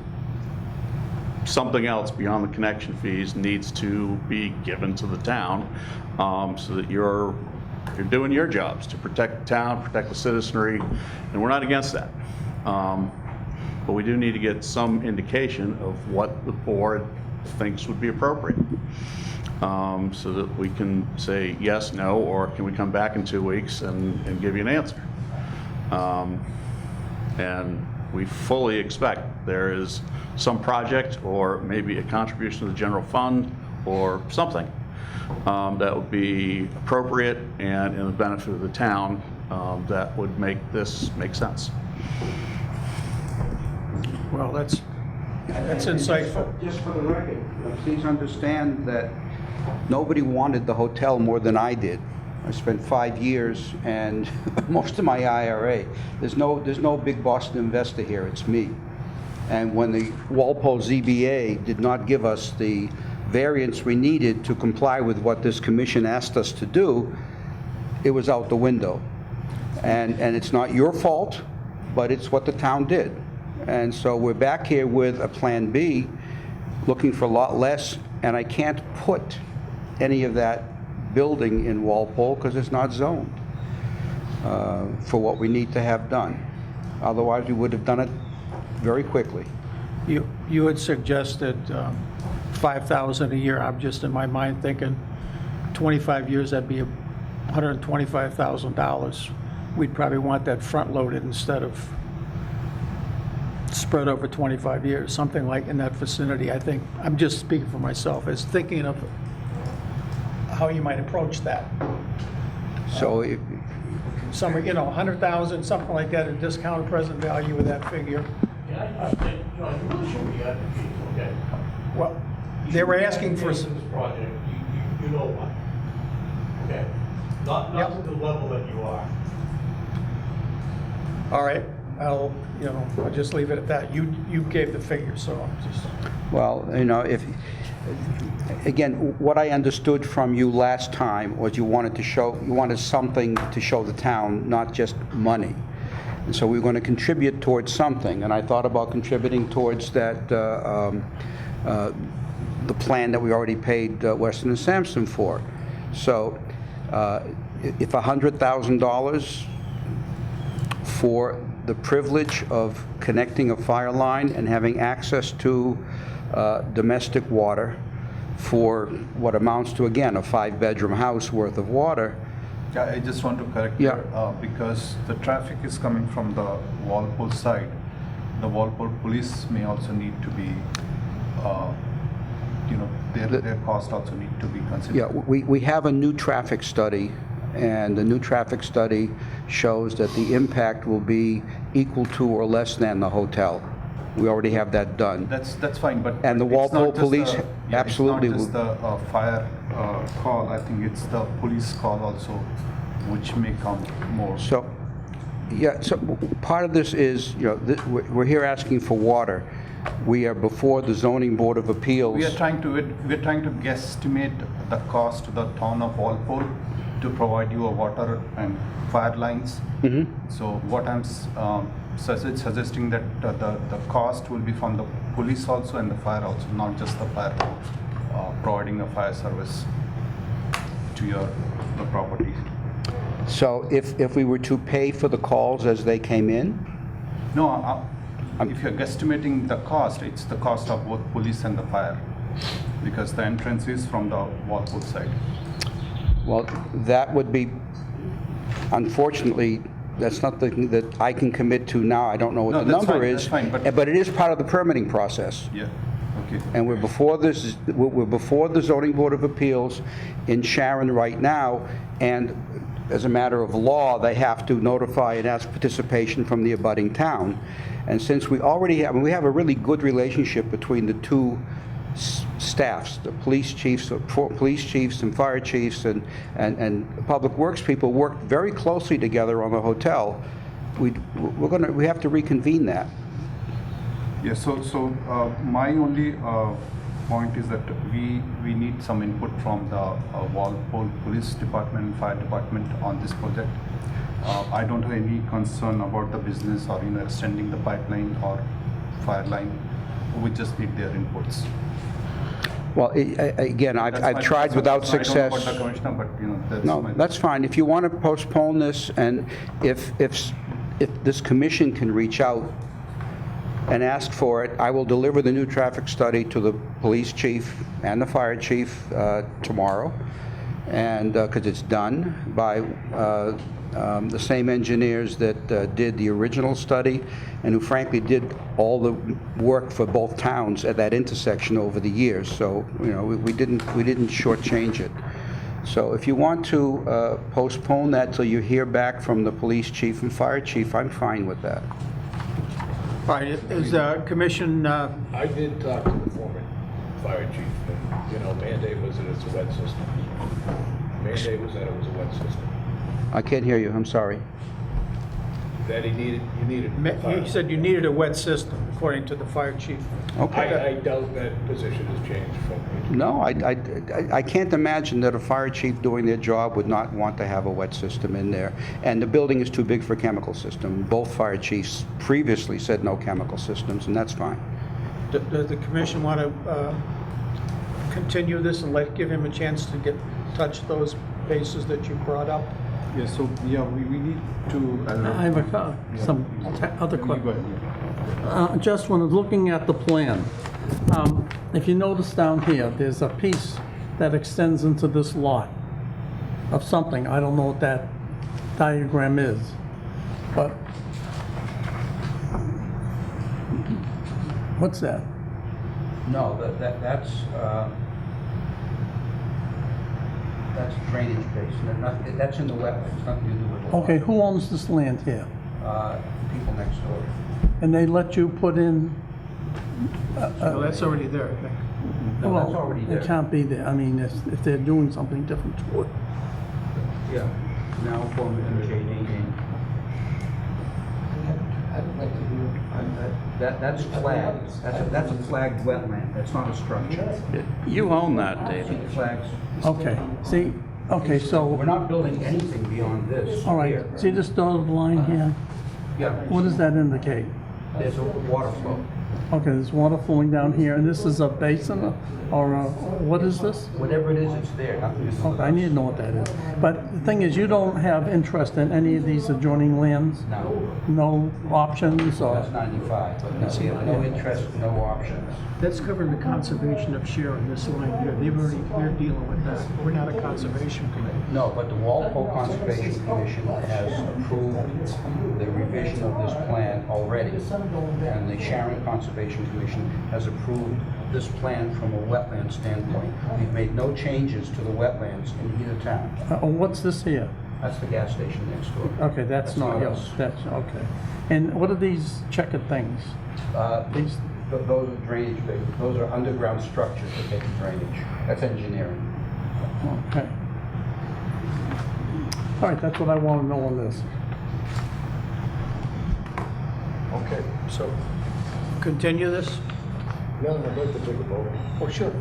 something else beyond the connection fees needs to be given to the town so that you're doing your jobs to protect the town, protect the citizenry, and we're not against that. But we do need to get some indication of what the board thinks would be appropriate. So that we can say yes, no, or can we come back in 2 weeks and give you an answer? And we fully expect there is some project or maybe a contribution to the general fund or something that would be appropriate and in the benefit of the town that would make this make sense. Well, that's insightful. Just for the record, please understand that nobody wanted the hotel more than I did. I spent 5 years and most of my IRA. There's no big Boston investor here, it's me. And when the Walpole ZBA did not give us the variance we needed to comply with what this commission asked us to do, it was out the window. And it's not your fault, but it's what the town did. And so we're back here with a Plan B, looking for a lot less, and I can't put any of that building in Walpole because it's not zoned for what we need to have done. Otherwise, we would have done it very quickly. You had suggested 5,000 a year. I'm just in my mind thinking 25 years, that'd be $125,000. We'd probably want that front-loaded instead of spread over 25 years, something like in that vicinity. I think, I'm just speaking for myself, as thinking of how you might approach that. So if- Somewhere, 100,000, something like that, and discounted present value of that figure. Yeah, I think, you really should be advocating, okay? Well, You they should were be asking for, advocating this project, you know why. Okay? Not Yep. to the level that you are. all right, I'll just leave it at that. You gave the figure, so I'm just, well, again, what I understood from you last time was you wanted something to show the town, not just money. And so we were going to contribute towards something, and I thought about contributing towards that, the plan that we already paid Weston and Sampson for. So if $100,000 for the privilege of connecting a fire line and having access to domestic water for what amounts to, again, a 5-bedroom house worth of water. Yeah, I just want to correct Yeah. you, because the traffic is coming from the Walpole side. The Walpole police may also need to be, their cost also need to be considered. Yeah, we have a new traffic study, and the new traffic study shows that the impact will be equal to or less than the hotel. We already have that done. That's fine, but. And the it's not Walpole just police absolutely It's not just the fire call, I think it's the police call also, which may come more. So, yeah, so part of this is, we're here asking for water. We are before the zoning board of appeals. We're trying to guesstimate the cost to the town of Walpole to provide you a water and fire lines. So what I'm suggesting that the cost will be from the police also and the fire also, not just the fire, providing a fire service to the property. So if we were to pay for the calls as they came in? No, if you're guesstimating the cost, it's the cost of both police and the fire, because the entrance is from the Walpole side. Well, that would be, unfortunately, that's not something that I can commit to now. I don't know what No, the that's number fine, is. that's fine, But it is part of the permitting process. Yeah, okay. And we're before the zoning board of appeals in Sharon right now, and as a matter of law, they have to notify and ask participation from the abutting town. And since we already have, we have a really good relationship between the two staffs, the police chiefs and fire chiefs and public works people work very closely together on the hotel. We have to reconvene that. Yeah, so my only point is that we need some input from the Walpole Police Department and Fire Department on this project. I don't have any concern about the business or extending the pipeline or fire line. We just need their inputs. Well, again, That's I've my tried concern. without I success. don't know about the commissioner, but that's No, my. that's fine. If you want to postpone this, and if this commission can reach out and ask for it, I will deliver the new traffic study to the police chief and the fire chief tomorrow, and because it's done by the same engineers that did the original study, and who frankly did all the work for both towns at that intersection over the years. So, we didn't shortchange it. So if you want to postpone that till you hear back from the police chief and fire chief, I'm fine with that. all right, is the commission, I did talk to the former fire chief, and, mandate was that it's a wet system. Mandate was that it was a wet system. I can't hear you, I'm sorry. That you needed. He said you needed a wet system, according to the fire chief. Okay. I doubt that position has changed from. No, I can't imagine that a fire chief doing their job would not want to have a wet system in there. And the building is too big for a chemical system. Both fire chiefs previously said no chemical systems, and that's fine. Does the commission want to continue this and give him a chance to touch those bases that you brought up? Yeah, so, yeah, we need to. I have some other You go questions. ahead. Just when looking at the plan, if you notice down here, there's a piece that extends into this lot of something. I don't know what that diagram is, but what's that? No, that's drainage basin. That's in the wetlands, nothing to do with the Okay, who owns this land here? people next door. And they let you put in, No, that's already there, I think. No, well, that's already it there. can't be there. I mean, if they're doing something different to it. Yeah, now for MJD. That's flagged, that's a flagged wetland, that's not a structure. You own that, See David. the flags? Okay, see, okay, so, We're not building anything beyond this. all right, here. see this dotted line here? Yeah. What does that indicate? There's a water flow. Okay, there's water flowing down here, and this is a basin, or what is this? Whatever it is, it's there, nothing to do with Okay, I need to know what that is. But the thing is, you don't have interest in any of these adjoining lands? No, No options, or? that's 95, but no interest, no options. That's covering the conservation of Sharon, this line here. They're dealing with that. We're not a conservation committee. No, but the Walpole Conservation Commission has approved the revision of this plan already. And the Sharon Conservation Commission has approved this plan from a wetland standpoint. We've made no changes to the wetlands in either town. What's this here? That's the gas station next door. Okay, that's not yours, us. that's, okay. And what are these checkered things? These, Those are drainage basins. Those are underground structures that take drainage. That's engineering. okay. All right, that's what I want to know on this. Okay, so continue this? No, I'd like to take a vote. Oh, sure.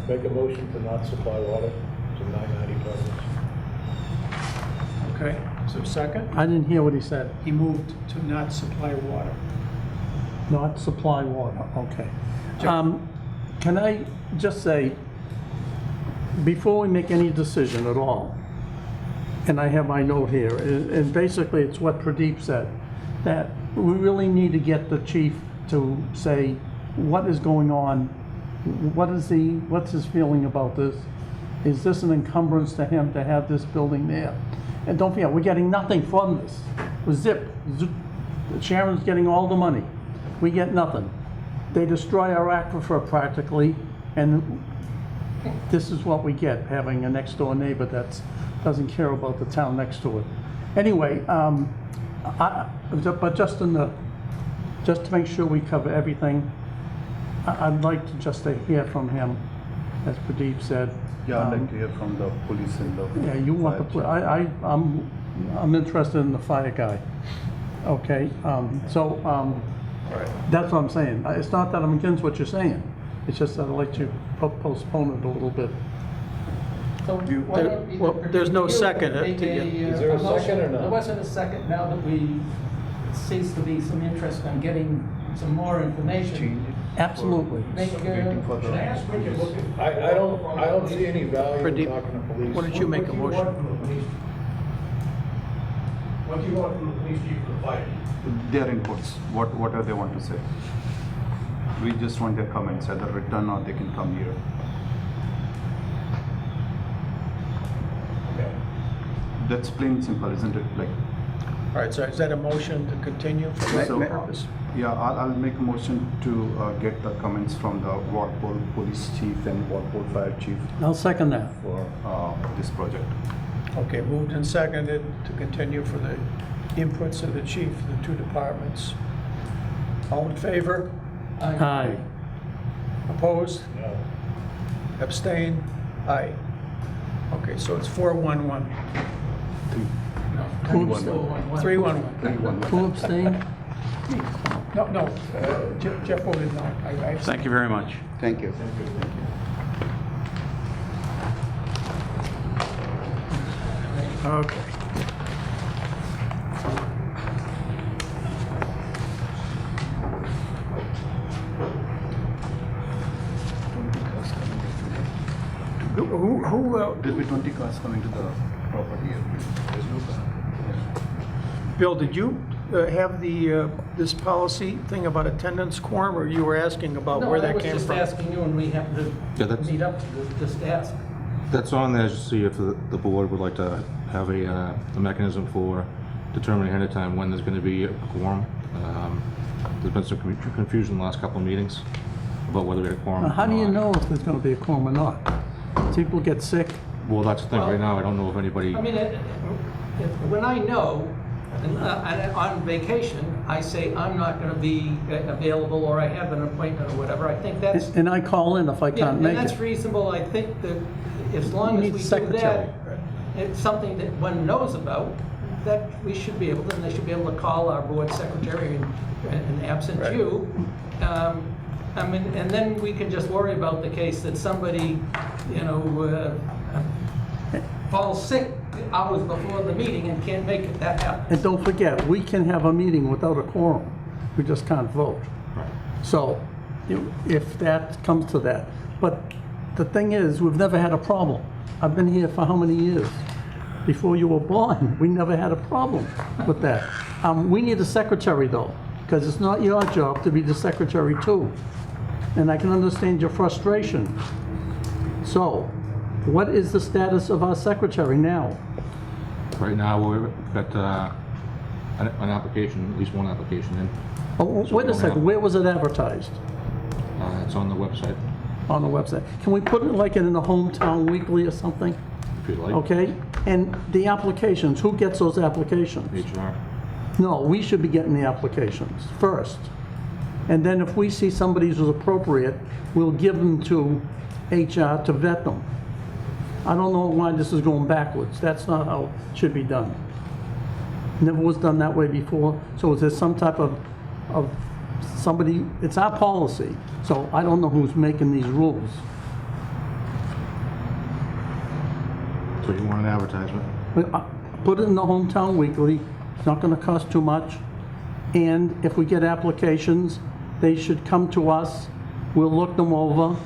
Make a motion to not supply water to 990 Pleasant. Okay, so second? I didn't hear what he said. He moved to not supply water. Not supply water, okay. Can I just say, before we make any decision at all, and I have my note here, and basically it's what Pradeep said, that we really need to get the chief to say what is going on, what's his feeling about this? Is this an encumbrance to him to have this building there? And don't forget, we're getting nothing from this. Zip. Sharon's getting all the money. We get nothing. They destroy our aquifer practically, and this is what we get, having a next door neighbor that doesn't care about the town next to it. Anyway, but just to make sure we cover everything, I'd like to just to hear from him, as Pradeep said. Yeah, I'd like to hear from the police and the. Yeah, you want the, I'm interested in the fire guy. Okay, that's what I'm saying. It's not that I'm against what you're saying. It's just that I'd like to postpone it a little bit. So why don't we- Well, there's no second, Make Is there a motion. second or not? There wasn't a second, now that we, seems to be some interest in getting some more information. Absolutely. Make, Waiting for the. I don't see any value in Pradeep, talking to police. why don't you make a motion? What do you want from the police chief or the fire chief? Their inputs, whatever they want to say. We just want their comments, either written or they can come here. Okay. That's plain and simple, isn't it? Like, All right, so is that a motion to continue for that So- purpose? yeah, I'll make a motion to get the comments from the Walpole Police Chief and Walpole Fire Chief I'll second that. for this project. Okay, moved and seconded to continue for the inputs of the chief, the two departments. All in favor? Aye. Opposed? No. Abstain? Aye. Okay, so it's 4-1-1. Who abstained? 311. Who abstained? No, Jeff voted no. I Thank you very much. Thank you. Okay. Who, There'll be 20 cars coming to the property. There's no car. Bill, did you have this policy thing about attendance quorum, or you were asking about No, where I that was came just from? asking you, and we happened Yeah, to that's- meet up to just ask. That's on there to see if the board would like to have a mechanism for determining ahead of time when there's going to be a quorum. There's been some confusion in the last couple of meetings about whether we had a quorum. Now, how do or you not. know if there's gonna be a quorum or not? People get sick. Well, that's the thing. Well- Right now, I don't know if anybody, I mean, when I know, and on vacation, I say I'm not going to be available, or I have an appointment or whatever. I think that's, And I call in if I yeah, can't and make that's it. reasonable. I think that as long You as need we a do secretary. that, it's something that one knows about, that we should be able to, and they should be able to call our board secretary and absent you. I mean, and then we can just worry about the case that somebody, falls sick hours before the meeting and can't make it. That happens. And don't forget, we can have a meeting without a quorum. We just can't vote. So, if that comes to that. But the thing is, we've never had a problem. I've been here for how many years? Before you were born, we never had a problem with that. We need a secretary though, because it's not your job to be the secretary too. And I can understand your frustration. So, what is the status of our secretary now? right now, we've got an application, at least one application in. Oh, So we wait a don't second, have- where was it advertised? It's on the website, On the website? Can we put it like in a hometown weekly or something? if you'd like. Okay? And the applications, who gets those applications? HR. No, we should be getting the applications first. And then if we see somebody who's appropriate, we'll give them to HR to vet them. I don't know why this is going backwards. That's not how it should be done. Never was done that way before. So is there some type of somebody, it's our policy. So I don't know who's making these rules. So you want an advertisement? But, put it in the hometown weekly. It's not gonna cost too much. And if we get applications, they should come to us. We'll look them over.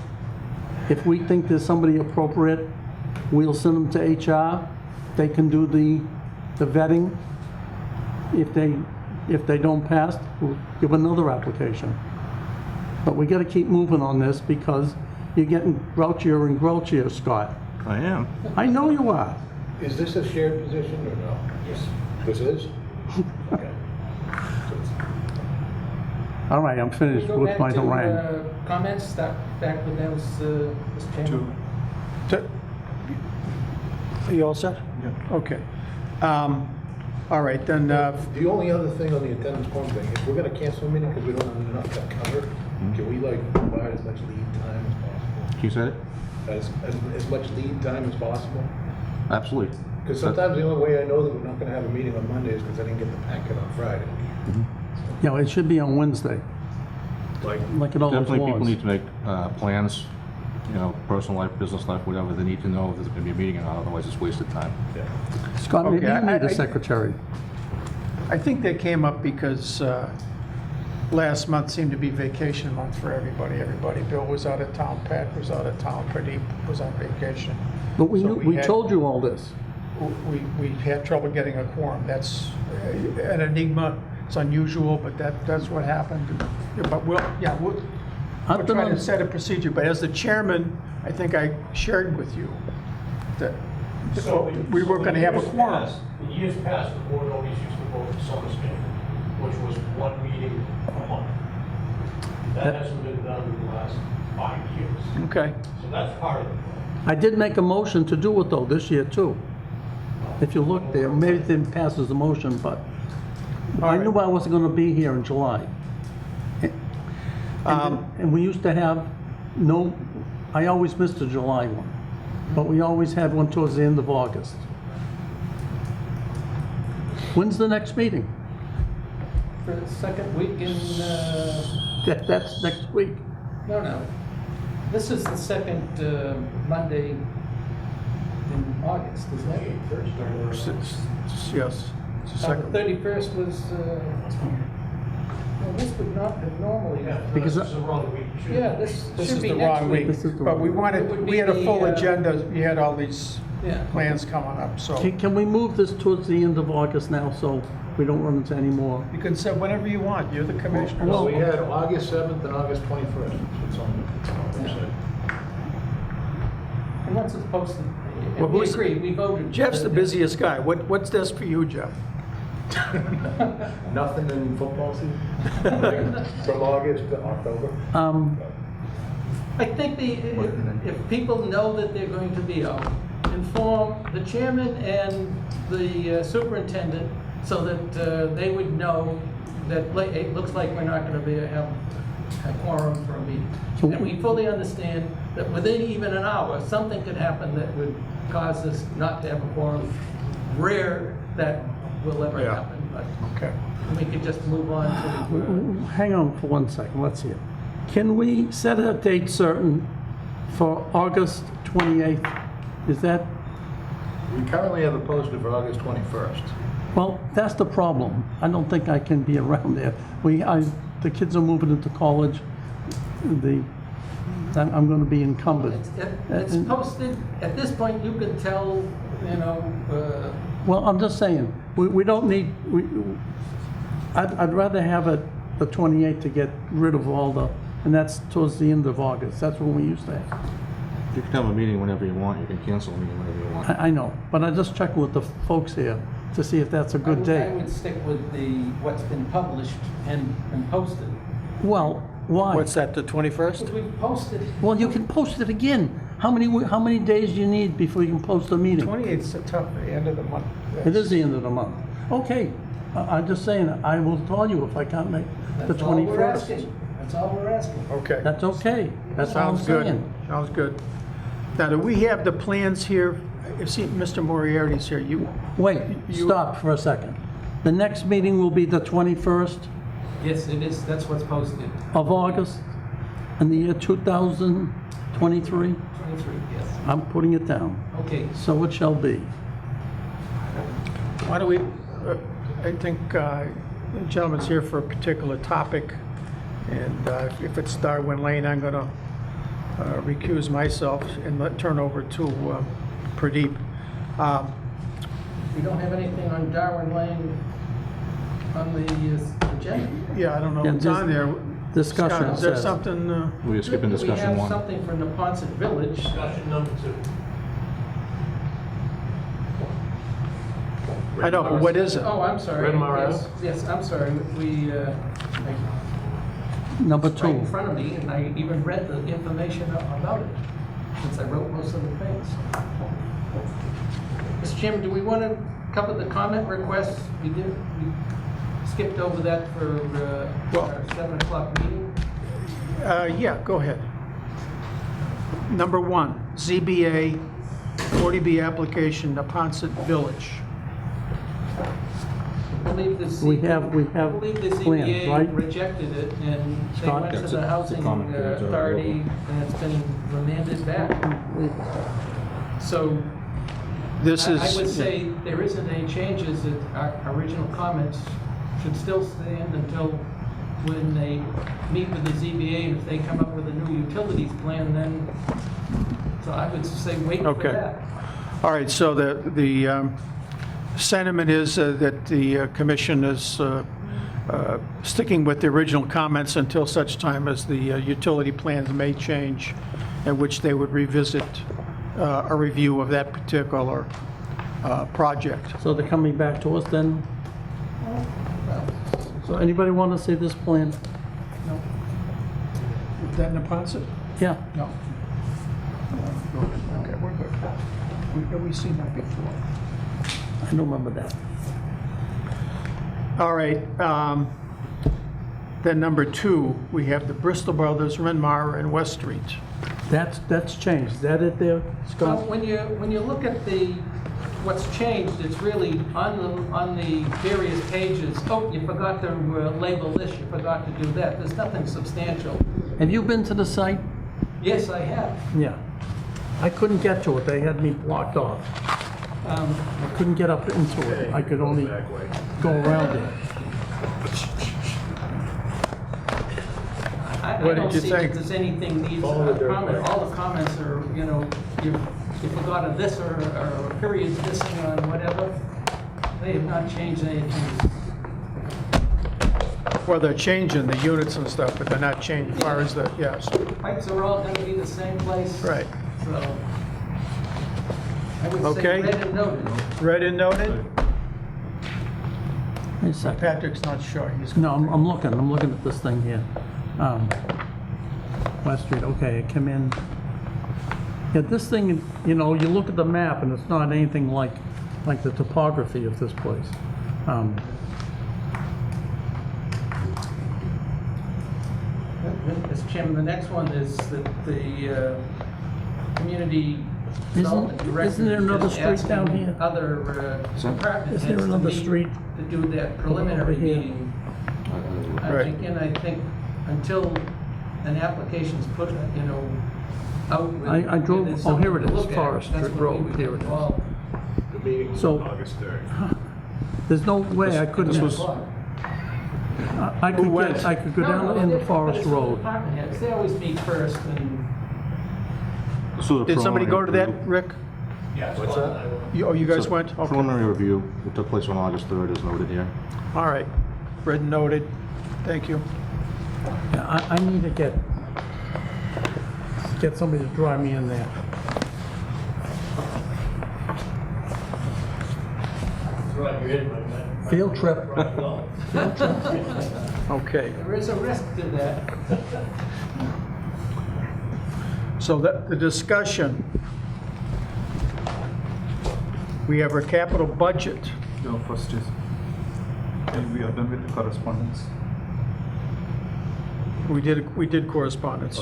If we think there's somebody appropriate, we'll send them to HR. They can do the vetting. If they don't pass, we'll give another application. But we gotta keep moving on this because you're getting grouchier and grouchier, Scott. I am. I know you are. Is this a shared position or no? Yes. This is? Okay. All right, I'm finished Go with back my to, harangue. comments, start back with those, Mr. Chairman. Are you all set? Yeah. Okay. All right, then, The only other thing on the attendance quorum thing, if we're gonna cancel a meeting because we don't have enough to cover, can we provide as much lead time as possible? You said it? As much lead time as possible? Absolutely. Because sometimes the only way I know that we're not gonna have a meeting on Monday is because I didn't get the packet on Friday. Yeah, it should be on Wednesday, like it always Definitely people was. need to make plans, personal life, business life, whatever. They need to know if there's going to be a meeting or not, otherwise it's wasted time. Scott, maybe Okay, you need I- a secretary. I think that came up because last month seemed to be vacation month for everybody. Bill was out of town, Pat was out of town, Pradeep was on vacation. But we So knew, we we had- told you all this. We had trouble getting a quorum. That's an enigma. It's unusual, but that's what happened. But we'll I've been try to on- set a procedure. But as the chairman, I think I shared with you that we weren't going to have a quorum. In years past, the board always used to vote for summer standard, which was one meeting a month. That hasn't been done in the last 5 years. Okay. So that's part of it. I did make a motion to do it though this year too. If you look there, maybe it didn't pass as a motion, but I knew I wasn't gonna be here in July. And we used to have I always missed the July one, but we always had one towards the end of August. When's the next meeting? For the second week in, That's next week. no. This is the second Monday in August, is that it? Yes. It's the The second. 31st was, well, this would not have normally. Because This is the wrong week. You should- Yeah, this This should is be the next wrong week. week, This is the but we wrong wanted, It would we be had a the, full agenda, we had all these Yeah. plans coming up, so. Can we move this towards the end of August now, so we don't run into any more? You can say whatever you want, you're the commissioner. Well, we had August 7th and August 21st. It's on the website. And once it's posted, Well, and we who's- agree, we voted. Jeff's the busiest guy. What's this for you, Jeff? Nothing in football season? From August to October? I think if people know that they're going to be out, inform the chairman and the superintendent so that they would know that it looks like we're not going to have a quorum for a meeting. And we fully understand that within even an hour, something could happen that would cause us not to have a quorum. Rare that will ever Yeah. happen, but Okay. we could just move on to. Hang on for 1 second, let's hear. Can we set a date certain for August 28th? Is that, We currently have it posted for August 21st. well, that's the problem. I don't think I can be around there. The kids are moving into college. I'm going to be encumbered. It's posted, at this point, you can tell, Well, I'm just saying, we don't need, I'd rather have it the 28th to get rid of all the, and that's towards the end of August. That's when we used to have. You can have a meeting whenever you want, you can cancel a meeting whenever you want. I know, but I just checked with the folks here to see if that's a good I date. would stick with what's been published and posted. Well, why? What's that, the 21st? Because we've posted, Well, you can post it again. How many days do you need before you can post a meeting? 28th is a tough end of the month. It is the end of the month. Okay, I'm just saying, I will call you if I can't make the that's all we're 21st. asking. That's all we're asking. Okay. That's okay. That's all I'm Sounds good. saying. Sounds good. Now, do we have the plans here? You see, Mr. Moriarty's here. Wait, You- stop for a second. The next meeting will be the 21st Yes, it is, that's what's posted. of August in the year 2023. 23, yes. I'm putting it down. Okay, So it shall be. Why don't we, I think the gentleman's here for a particular topic, and if it's Darwin Lane, I'm going to recuse myself and turn over to Pradeep. we don't have anything on Darwin Lane on the agenda. Yeah, I don't know Yeah, what's on there. discussion, Scott, is there it says. something? We're skipping discussion We have one. something from the Neponset Village. Discussion number 2. I know, but what is it? Oh, I'm sorry. Red Mar Yes, yes, I'm sorry. Number It's right in 2. front of me, and I even read the information about it, since I wrote most of the things. Mr. Chairman, do we want to cover the comment requests? We skipped over that for our 7 o'clock meeting. Yeah, go ahead. Number 1, ZBA 40B application, Neponset Village. I believe the We have I believe the plans, ZBA right? rejected it, and they Scott? went to That's the a Housing comment period, so- Authority, and it's been remanded back. So This is. I would say there isn't any changes, that our original comments should still stand until when they meet with the ZBA, and if they come up with a new utilities plan, then, so I would say wait for Okay. that. All right, so the sentiment is that the commission is sticking with the original comments until such time as the utility plans may change, at which they would revisit a review of that particular project. So they're coming back to us then? So anybody want to see this plan? Is that Neponset? Yeah. No. Okay, we're good. We've seen that before. I don't remember that. All right. Then number 2, we have the Bristol Brothers, Renmar, and West Street. That's changed. Is that it there, So Scott? when you look at the what's changed, it's really on the various pages, oh, you forgot to label this, you forgot to do that. There's nothing substantial. Have you been to the site? Yes, I have. Yeah. I couldn't get to it, they had me blocked off. I couldn't get up into it, I could only go around it. I What don't did you see that think? there's anything needs Follow the a dirt comment. track. All the comments are, you know, you forgot a this or a period missing on whatever. They have not changed anything. Well, they're changing the units and stuff, but they're not changing as far as the, yes, Pipes are all gonna be the same place. right. So, I would say Okay. read and noted. Read and noted? Wait a second. Patrick's not sure. He's No, I'm looking at this thing here. West Street, okay, I come in. Yeah, this thing, you know, you look at the map and it's not anything like the topography of this place. Mr. Chairman, the next one is that the community development director. Isn't there another is street down asking here? Other department Is there heads to another meet street to do that preliminary over here? meeting. Right. Again, I think until an application's put, you know, out. with- I drove- there's oh, here something it to is, look at, Forest that's Street when we Road, would here get it is. involved. The meeting was So- on August 3rd. There's no way I couldn't, was- I Who could went? get, I could go No, down no, in the but Forest it's for the Road. department heads. They always meet first and. So the Did somebody go to that, preliminary Rick? Yeah, What's that? Oh, you guys So, went? Okay. Preliminary review, it took place on August 3rd, as noted here. All right. Read and noted. Thank you. Yeah, I need to get somebody to drive me in there. That's right, you're in, my man. Field trip. Right, well. Okay. There is a risk to that. So the discussion, we have our capital budget. No, first is, and we are done with the correspondence. We did correspondence.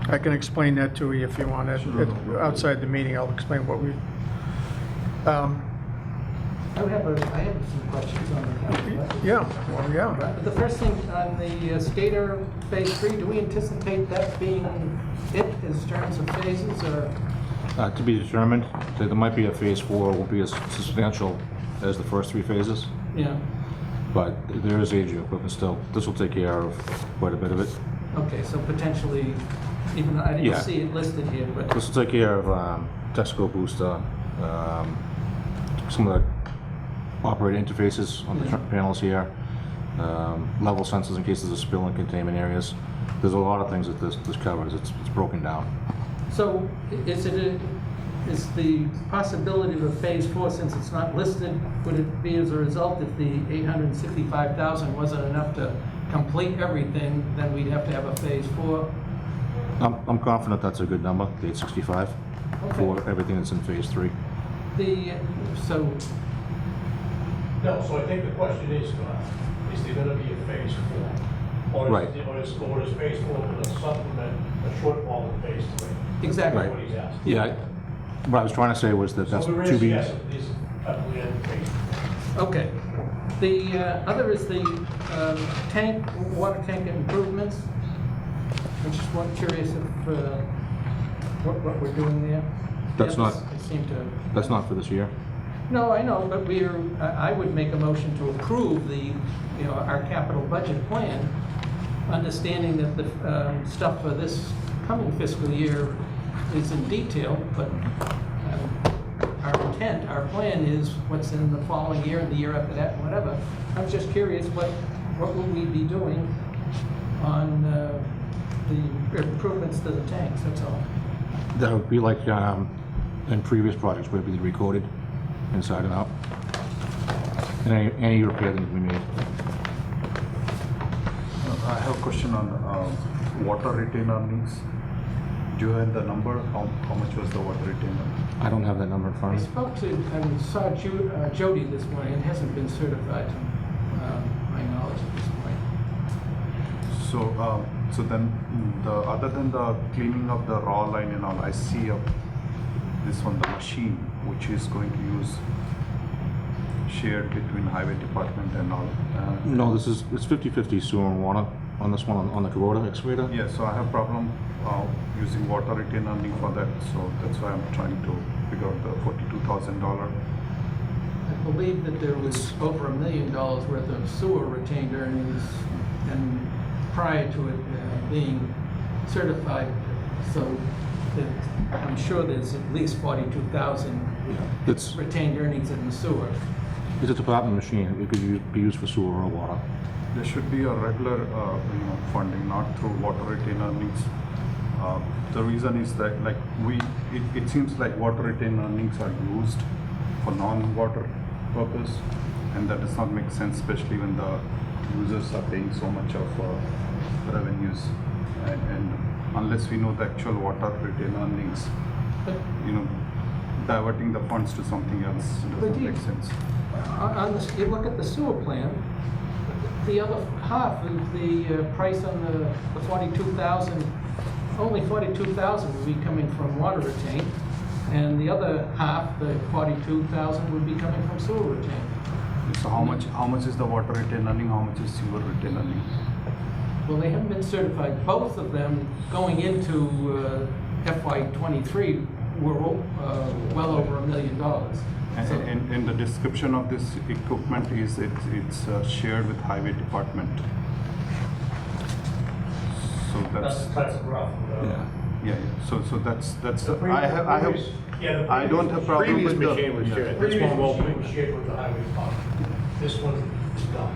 I can explain that to you if you want. Outside the meeting, I'll explain what we, I have some questions on the capital budget. yeah, well, yeah. The first thing on the skater phase 3, do we anticipate that being it in terms of phases or? To be determined, there might be a phase 4, won't be as substantial as the first 3 phases, Yeah, but there is aging equipment still. This will take care of quite a bit of it. okay, so potentially, even, I didn't Yeah. see it listed here, but, This will take care of Texaco booster, some of the operating interfaces on the panels here, level sensors in case there's a spill in containment areas. There's a lot of things that this covers. It's broken down. so is the possibility of a phase 4, since it's not listed, would it be as a result if the 865,000 wasn't enough to complete everything, then we'd have to have a phase 4? I'm confident that's a good number, the 865, for everything that's in phase 3. So, No, so I think the question is there gonna be a phase 4? Or Right. is phase 4 gonna supplement a shortfall in phase 3? exactly. That's what he's asking. Yeah, what I was trying to say was that that's So there to is, be. yes, it is definitely in phase 4. Okay. The other is the tank, water tank improvements. I'm just curious if, what we're doing there. That's not- It seemed to. That's not for this year. No, I know, but I would make a motion to approve our capital budget plan, understanding that the stuff for this coming fiscal year is in detail, but our plan is what's in the following year, and the year after that, whatever. I'm just curious, what will we be doing on the improvements to the tanks, that's all. That would be like in previous projects where it'd be recoded inside and out. And any repair that we made. I have a question on water retainer needs. Do you have the number? How much was the water retainer? I don't have that number in front I of me. spoke to, I saw Jody this morning, it hasn't been certified to my knowledge at this point. So, So then, other than the cleaning of the raw line and all, I see this one, the machine, which is going to use shared between highway department and all. No, it's 50/50 sewer and water on this one, on the Kubota excavator. Yeah, so I have problem using water retain earning for that, so that's why I'm trying to figure out the $42,000. I believe that there was over $1 million worth of sewer retained earnings and prior to it being certified, so I'm sure there's at least 42,000 It's retained earnings in the sewer. a department machine. It could be used for sewer or water. There should be a regular funding, not through water retain earnings. The reason is that it seems like water retain earnings are used for non-water purpose, and that does not make sense, especially when the users are paying so much of revenues, and unless we know the actual water retain earnings, But diverting the funds to something else doesn't make sense. you look at the sewer plan, the other half of the price on the 42,000, only 42,000 would be coming from water retain, and the other half, the 42,000, would be coming from sewer retain. So how much is the water retain earning? How much is sewer retain earning? Well, they haven't been certified. Both of them going into FY '23 were well over $1 million. So- And the description of this equipment is it's shared with highway department. So That's kind of rough. yeah. So that's I have Yeah, the I don't have problem Previous with the machine was shared. Previous This one won't machine be. was shared with the highway department. This one is not.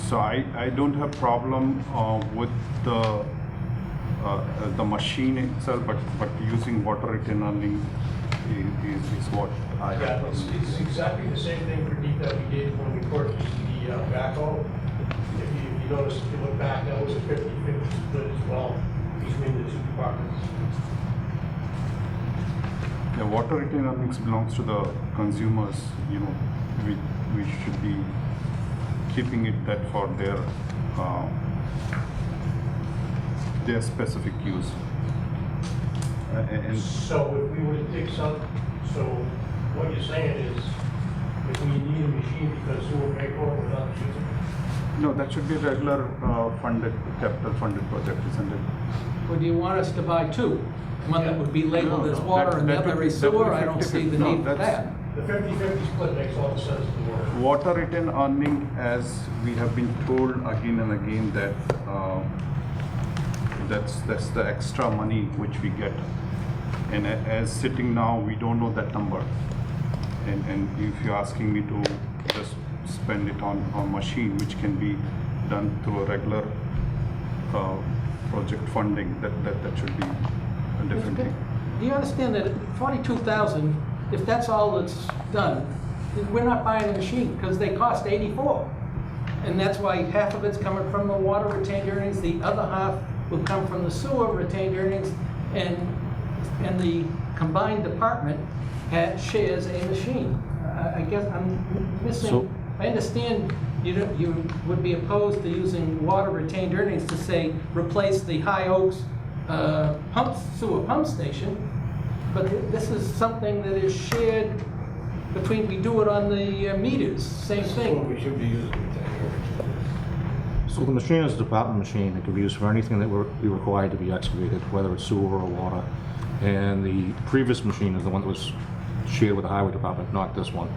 So I don't have problem with the machine itself, but using water retain earning is what I Yeah, have. it's exactly the same thing for deep that we did when we purchased the backhoe. If you notice, if you look back, that was a 50/50 split as well between the two departments. The water retain earnings belongs to the consumers, we should be keeping it that for their specific use. And So if we were to take some, so what you're saying is, if we need a machine because sewer may go, we're not using it? no, that should be a regular capital funded project, isn't it? Or do you want us to buy two? One that would be labeled No, as no, water and the that would other be- is that would sewer? be I don't see 50/50. the No, need for that's- that. The 50/50 split makes all the sense in the world. Water retain earning, as we have been told again and again, that that's the extra money which we get. And as sitting now, we don't know that number. And if you're asking me to just spend it on machine, which can be done through a regular project funding, that should be a different thing. Do you understand that 42,000, if that's all that's done, we're not buying a machine because they cost 84. And that's why half of it's coming from the water retained earnings, the other half will come from the sewer retained earnings, and the combined department shares a machine. I guess I'm missing, So- I understand you would be opposed to using water retained earnings to say, replace the High Oaks sewer pump station, but this is something that is shared between, we do it on the meters, same This is what thing. we should be using retained earnings. So the machine is a department machine. It can be used for anything that would be required to be excavated, whether it's sewer or water. And the previous machine is the one that was shared with the highway department, not this one.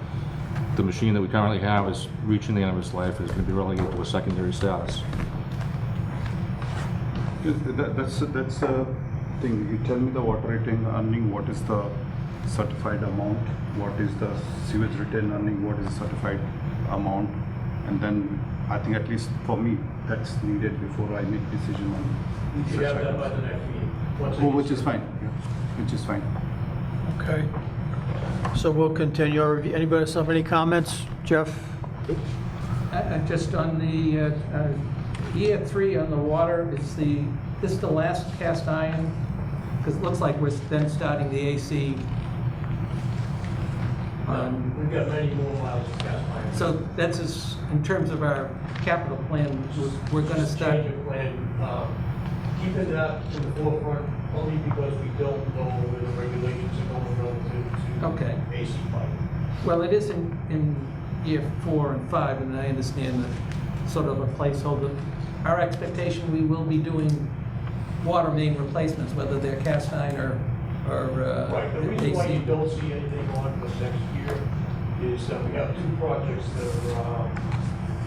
The machine that we currently have is reaching the end of its life, is going to be relegated to a secondary status. That's the thing. You tell me the water retain earning, what is the certified amount, what is the sewage retain earning, what is the certified amount, and then I think at least for me, that's needed before I make decision on You should such have that by items. the next meeting. Once it Oh, gets which is to- fine, which is fine. Okay. So we'll continue our review. Anybody else have any comments? Jeff? Just on the year 3 on the water, this the last cast iron? Because it looks like we're then starting the AC. We've got many more miles of gas lines. So that's in terms of our capital plan, we're going to start. Change of plan, keeping that in the forefront only because we don't know where the regulations are going relative Okay. to AC pipe. Well, it is in year 4 and 5, and I understand that sort of a placeholder. Our expectation, we will be doing water main replacements, whether they're cast iron or Right, the reason why you AC. don't see anything on for next year is that we have 2 projects that are,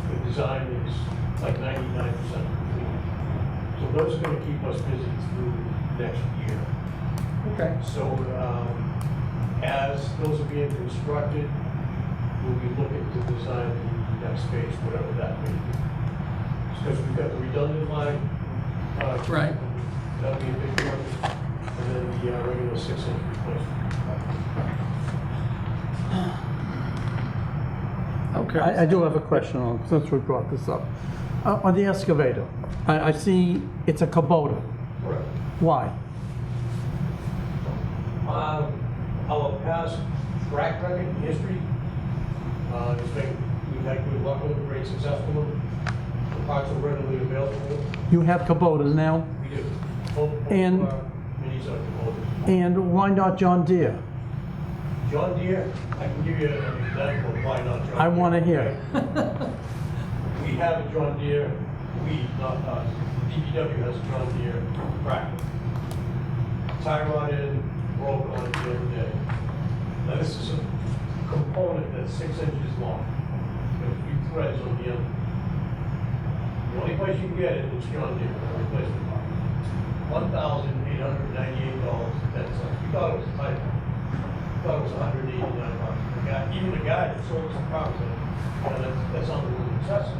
the design is like 99% complete. So those are gonna keep us busy through next year. Okay. So, as those are being constructed, we'll be looking to design the next phase, whatever that may be. Because we've got the redundant line. Right. That'll be a big project, and then the regular 6-inch replacement. Okay. I do have a question on, since we brought this up. On the excavator, I see it's a Kubota. Correct. Why? Our past track record in history, we've had good luck with them, great success with them. The parts are readily available. You have Kubotas now, We do. Both And- of our minis are Kubotas. and why not John Deere? John Deere, I can give you an example of why not John Deere. I want to hear. We have a John Deere, not us, DPW has a John Deere tractor. Tie rod in, broke on it the other day. Now this is a component that's 6 inches long, with a few threads on the end. The only place you can get it is John Deere, replacement part. $1,898, that's, we thought it was a typo. We thought it was $189. The guy, even the guy that sold some cars said, yeah, that's unbelievably excessive.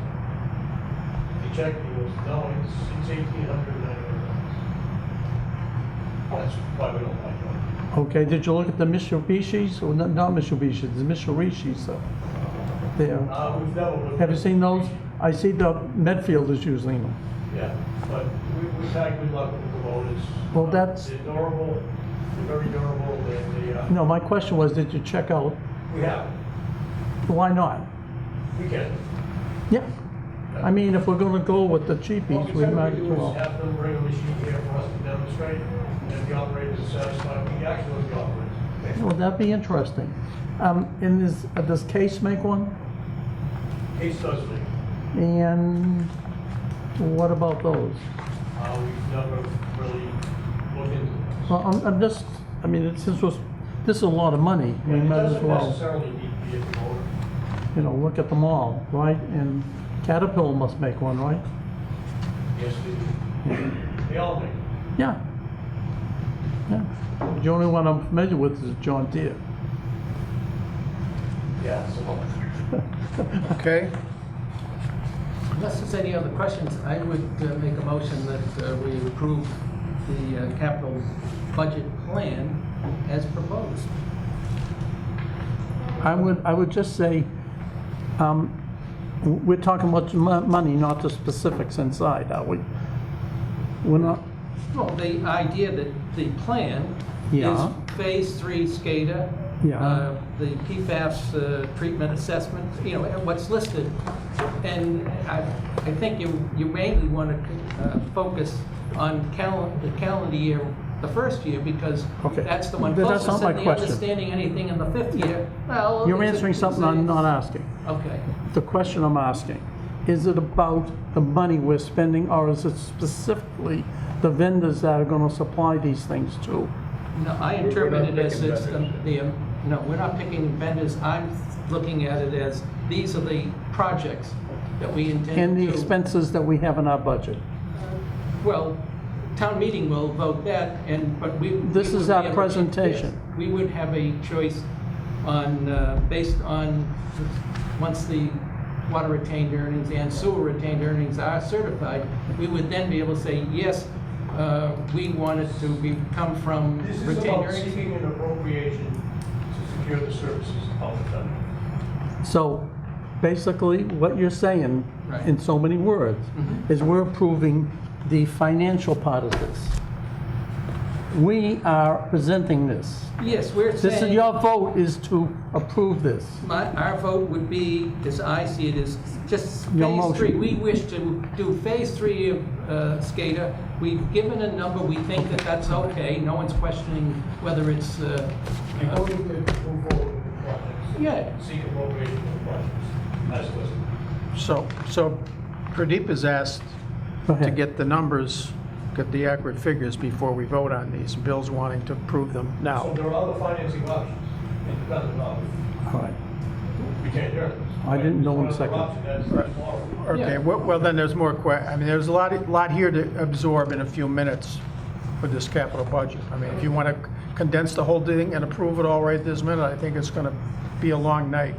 He checked, he goes, no, it's $1,898. That's why we don't like it. Okay, did you look at the Mitsubishis, or not Mitsubishis, the Mitsubishis there? We've never looked. Have you seen those? I see the Medfield is using them. Yeah, but we've had good luck with the Kubotas. Well, that's- They're durable, they're very durable, they, No, my question was, did you check out, we have, why not? we can. Yeah, I mean, if we're gonna go with the What cheapies, we we might as typically do well. is have them bring a machine here for us to demonstrate, and if the operators are satisfied, we actually let the operators. Well, that'd be interesting. And does Case make one? Case does make, And what about those? we've never really looked into this. Well, I'm just, I mean, this is a lot of money. We And it might as doesn't well, necessarily need to be a Kubota. look at them all, right? And Caterpillar must make one, right? Yes, they do. They all make. Yeah. Yeah. The only one I'm familiar with is John Deere. Yeah, so. Okay. Unless there's any other questions, I would make a motion that we approve the capital budget plan as proposed. I would just say, we're talking about money, not the specifics inside, are we? We're not, Well, the idea that the plan Yeah. is Phase 3 SCADA, Yeah. the PFAS treatment assessment, what's listed. And I think you mainly want to focus on the calendar year, the first year, because Okay. that's the one That's closest. not my And the question. understanding anything in the 5th year, well. you're it's a- answering something I'm not asking. Okay. The question I'm asking, is it about the money we're spending, or is it specifically the vendors that are gonna supply these things to? No, I interpret it as it's no, we're not picking vendors. I'm looking at it as, these are the projects that we intend to. And the expenses that we have in our budget? Well, town meeting will vote that, but we. This we is would our be able to- presentation. yes, We would have a choice on, based on, once the water retained earnings and sewer retained earnings are certified, we would then be able to say, yes, we want it to come from This is retained about earnings. seeking an appropriation to secure the services of the county. So basically, what you're saying, Right. in so many words, Mhm. is we're approving the financial part of this. we are presenting this. Yes, we're This is, saying, your vote is to approve this. our vote would be, as I see it, is just Your phase 3. motion. We wish to do phase 3 of Skater. We've given a number, we think that that's okay. No one's questioning whether it's, In order to move forward with the projects. Yeah. Seek appropriation for the projects, as listed. So Pradeep has asked Go to ahead. get the numbers, get the accurate figures before we vote on these. Bill's wanting to approve them So now. there are other financing options, independent of, All right. we can't hear. I didn't know in One other second. option, that's tomorrow. Okay, Yeah. well, then there's more I mean, there's a lot here to absorb in a few minutes with this capital budget. I mean, if you want to condense the whole thing and approve it all right this minute, I think it's going to be a long night.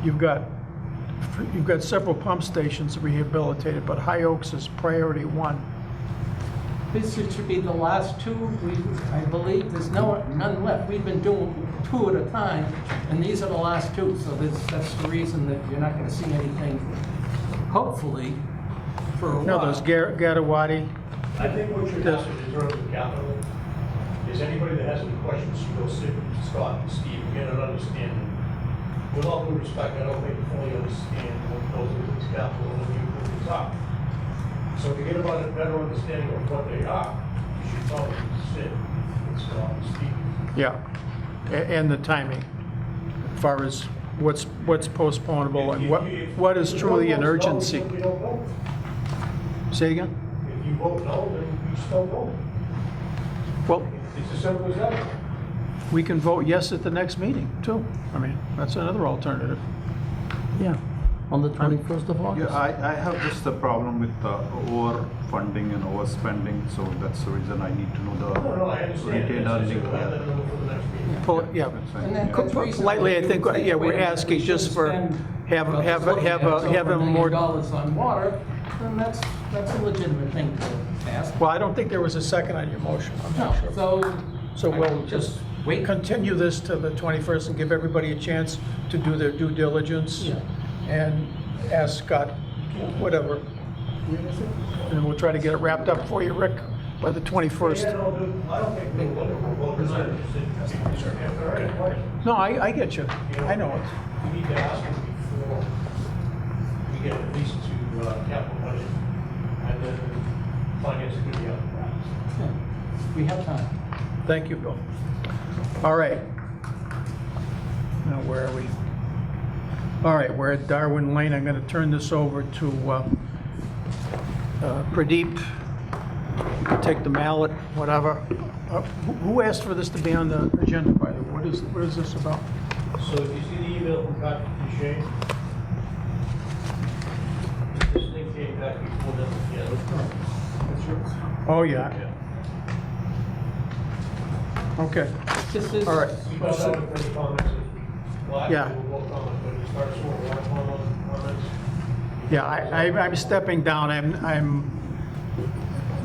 You've got several pump stations rehabilitated, but High Oaks is priority 1. this should be the last 2. I believe there's none left. We've been doing 2 at a time, and these are the last 2. So that's the reason that you're not going to see anything, hopefully, for a while. No, there's Gatawadi. I think what should Yes. happen in terms of capital is anybody that has any questions should go sit with Scott and Steve and get an understanding. With all due respect, I don't think you fully understand what goes into these capital and what the improvements are. So to get about a better understanding of what they are, you should probably sit with Scott and Steve. Yeah, and the timing, as far as what's postponable and what is truly an urgency. If you don't vote, Say again? if you vote no, then you just don't vote. Well, It's as simple as that. we can vote yes at the next meeting, too. I mean, that's another alternative. Yeah, on the 21st of August. Yeah, I have just a problem with overfunding and overspending, so that's the reason I need to know No, I the understand. retained It's just earning. we'll have that number for the next meeting. Pull it, yeah. And then that's reasonable. Politely, I think, You yeah, we're wait, asking we just should for, spend, have just looking at a over $1 more, million on water, then that's a legitimate thing to ask. well, I don't think there was a second on your motion. I'm No, not sure. So I we'll would just wait. continue this to the 21st and give everybody a chance to do their due diligence. Yeah. And ask Scott, whatever. And we'll try to get it wrapped up for you, Rick, by the Yeah, 21st. no, I don't think we'll look at voters. If there are any questions, No, I get you. I know it. we need to ask them before we get at least to capital budget. And then finance could be out of that. Yeah, we have time. Thank you, Bill. All right. Now, where are we? All right, we're at Darwin Lane. I'm going to turn this over to Pradeep. You can take the mallet, whatever. Who asked for this to be on the agenda, by the way? What is this about? So if you see the email from Patrick Duchesne, this thing came back before them, yeah. Oh, yeah. Okay, This is. all right. We got out with any comments this week. Well, Yeah. actually, we'll comment, but as far as sort of one comments, Yeah, I'm stepping down. I'm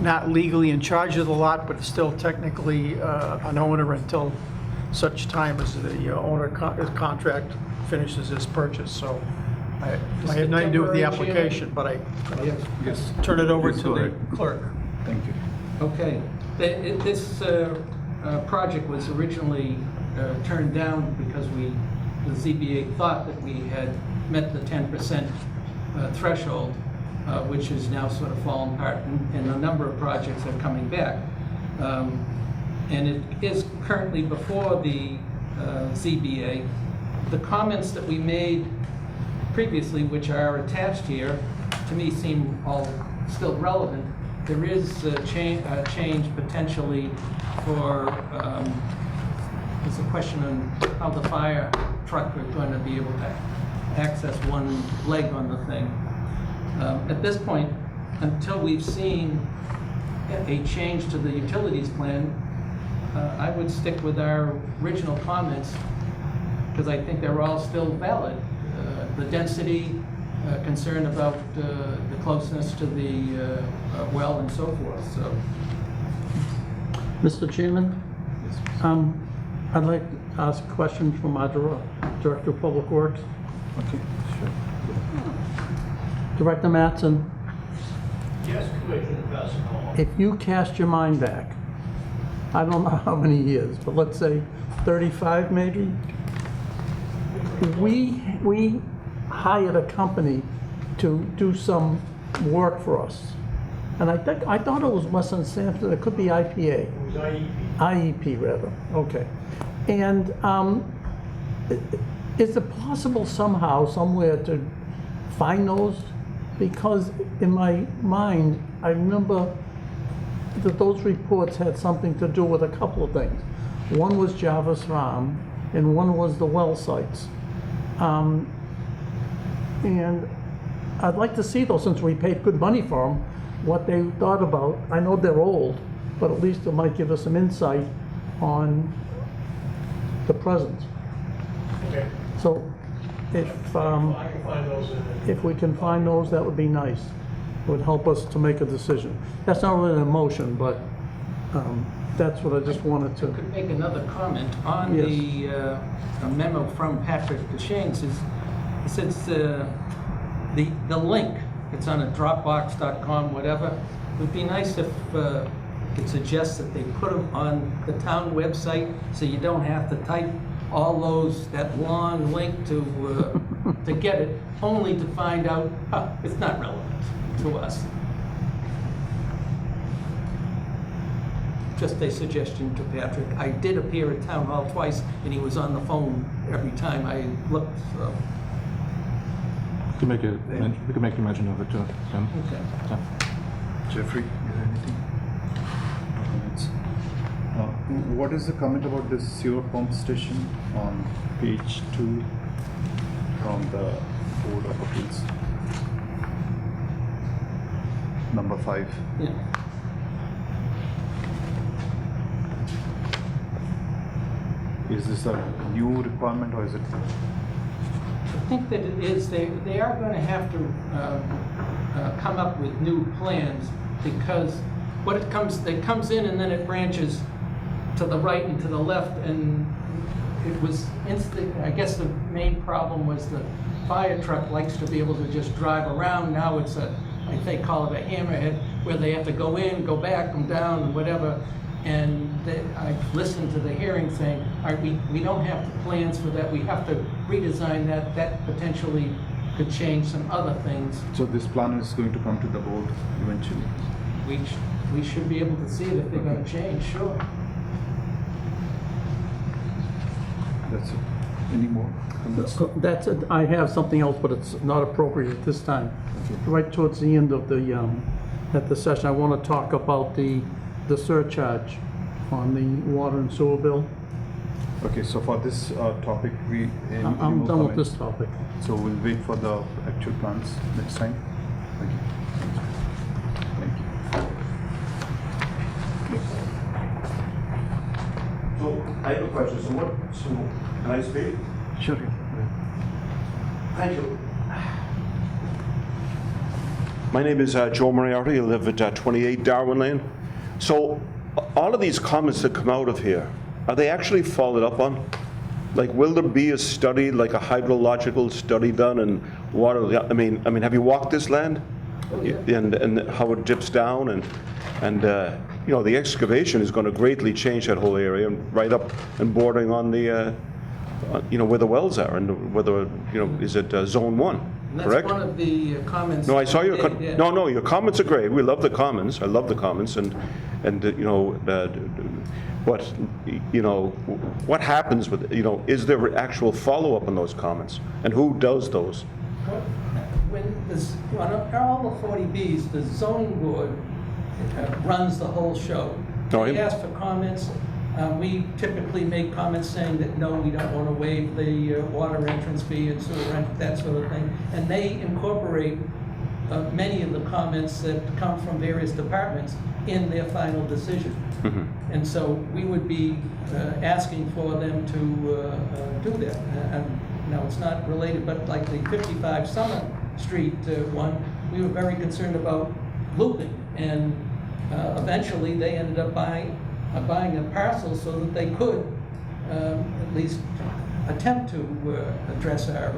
not legally in charge of the lot, but still technically an owner until such time as the owner contract finishes his purchase. So I have nothing to do with the application, but I Yes. turn it over Please to go the ahead. clerk. Thank you. Okay. This project was originally turned down because the ZBA thought that we had met the 10% threshold, which has now sort of fallen apart, and a number of projects are coming back. And it is currently before the ZBA. The comments that we made previously, which are attached here, to me seem all still relevant. There is a change potentially for, there's a question on how the fire truck are going to be able to access one leg on the thing. At this point, until we've seen a change to the utilities plan, I would stick with our original comments, because I think they're all still valid. The density, concern about the closeness to the well and so forth, so. Mr. Chairman? I'd like to ask a question from our Director of Public Works. Okay, sure. Director Mattson, yes, Commissioner if you cast your mind back, I don't know how many years, but let's say 35 maybe, we hired a company to do some work for us. And I thought it was Western Sampson, it could be IPA. It was IEP rather, okay. And is it possible somehow, somewhere to find those? Because in my mind, I remember that those reports had something to do with a couple of things. One was Jarvis Farm, and one was the well sites. And I'd like to see those, since we paid good money for them, what they thought about. I know they're old, but at least it might give us some insight on the present. Okay. So if, I can find those in. if we can find those, that would be nice. It would help us to make a decision. That's not really an emotion, but that's what I just wanted I to. could make another comment on Yes. the memo from Patrick Duchesne. He says the link, it's on a Dropbox.com, whatever. It would be nice if it suggests that they put them on the town website, so you don't have to type all that long link to get it, only to find out, it's not relevant to us. Just a suggestion to Patrick. I did appear at Town Hall twice, and he was on the phone every time I looked, so. We can make a mention of it too, Tim. Okay. Yeah. Jeffrey, you have anything? Comments? What is the comment about this sewer pump station on page 2 from the Board of Appeals? Number 5. Yeah. Is this a new requirement or is it? I think that it is, they are going to have to come up with new plans, because what it comes in and then it branches to the right and to the left, and it was instant. I guess the main problem was the fire truck likes to be able to just drive around. Now it's they call it a hammerhead, where they have to go in, go back, come down, whatever. And I've listened to the hearing saying, we don't have the plans for that, we have to redesign that. That potentially could change some other things. So this plan is going to come to the board eventually? We should be able to see it if they're gonna change, sure. That's it. Any more comments? That's it. I have something else, but it's not appropriate at this time. Right towards the end of the session, I want to talk about the surcharge on the water and sewer bill. Okay, so for this topic, any I'm more done with comments? this topic. So we'll wait for the actual plans next time. Thank you. Thank you. So I have a question. So can I speak? Sure. Yeah. Thank you. My name is Joe Moriarty. I live at 28 Darwin Lane. So all of these comments that come out of here, are they actually followed up on? Like, will there be a study, like a hydrological study done, and water? I mean, have you walked this land? Oh, yeah. And how it dips down, and you know, the excavation is going to greatly change that whole area, right up and bordering on the you know, where the wells are, and whether, you know, is it zone 1? And that's Correct? one of the comments. No, I saw your, they did. no, your comments are great. We love the comments. I love the comments, and you know, what, you know, what happens with, you know, is there actual follow-up on those comments? And who does those? On all the 40Bs, the zoning board runs the whole show. Oh, They yeah. ask for comments. We typically make comments saying that, no, we don't want to waive the water entrance fee and sewer rent, that sort of thing. And they incorporate many of the comments that come from various departments in their final decision. Mm-hmm. And so we would be asking for them to do that. Now, it's not related, but like the 55 Summer Street one, we were very concerned about looping. And eventually, they ended up buying a parcel so that they could at least attempt to address our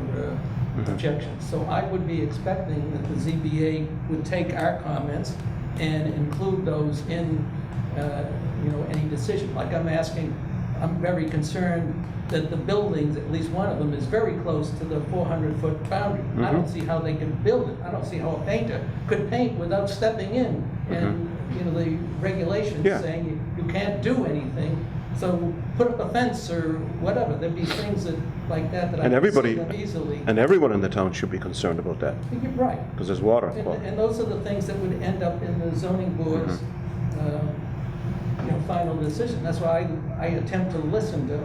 objections. So I would be expecting that the ZBA would take our comments and include those in, any decision. Like I'm very concerned that the buildings, at least one of them, is very close to the 400-foot boundary. I don't see how they can build it. I don't see how a painter could paint without stepping in. And, the regulations Yeah. saying you can't do anything. So put up a fence or whatever. There'd be things like that I And could everybody, see them easily. and everyone in the town should be concerned about that, You're right. because there's water. And those are the things that would end up in the zoning board's, final decision. That's why I attempt to listen to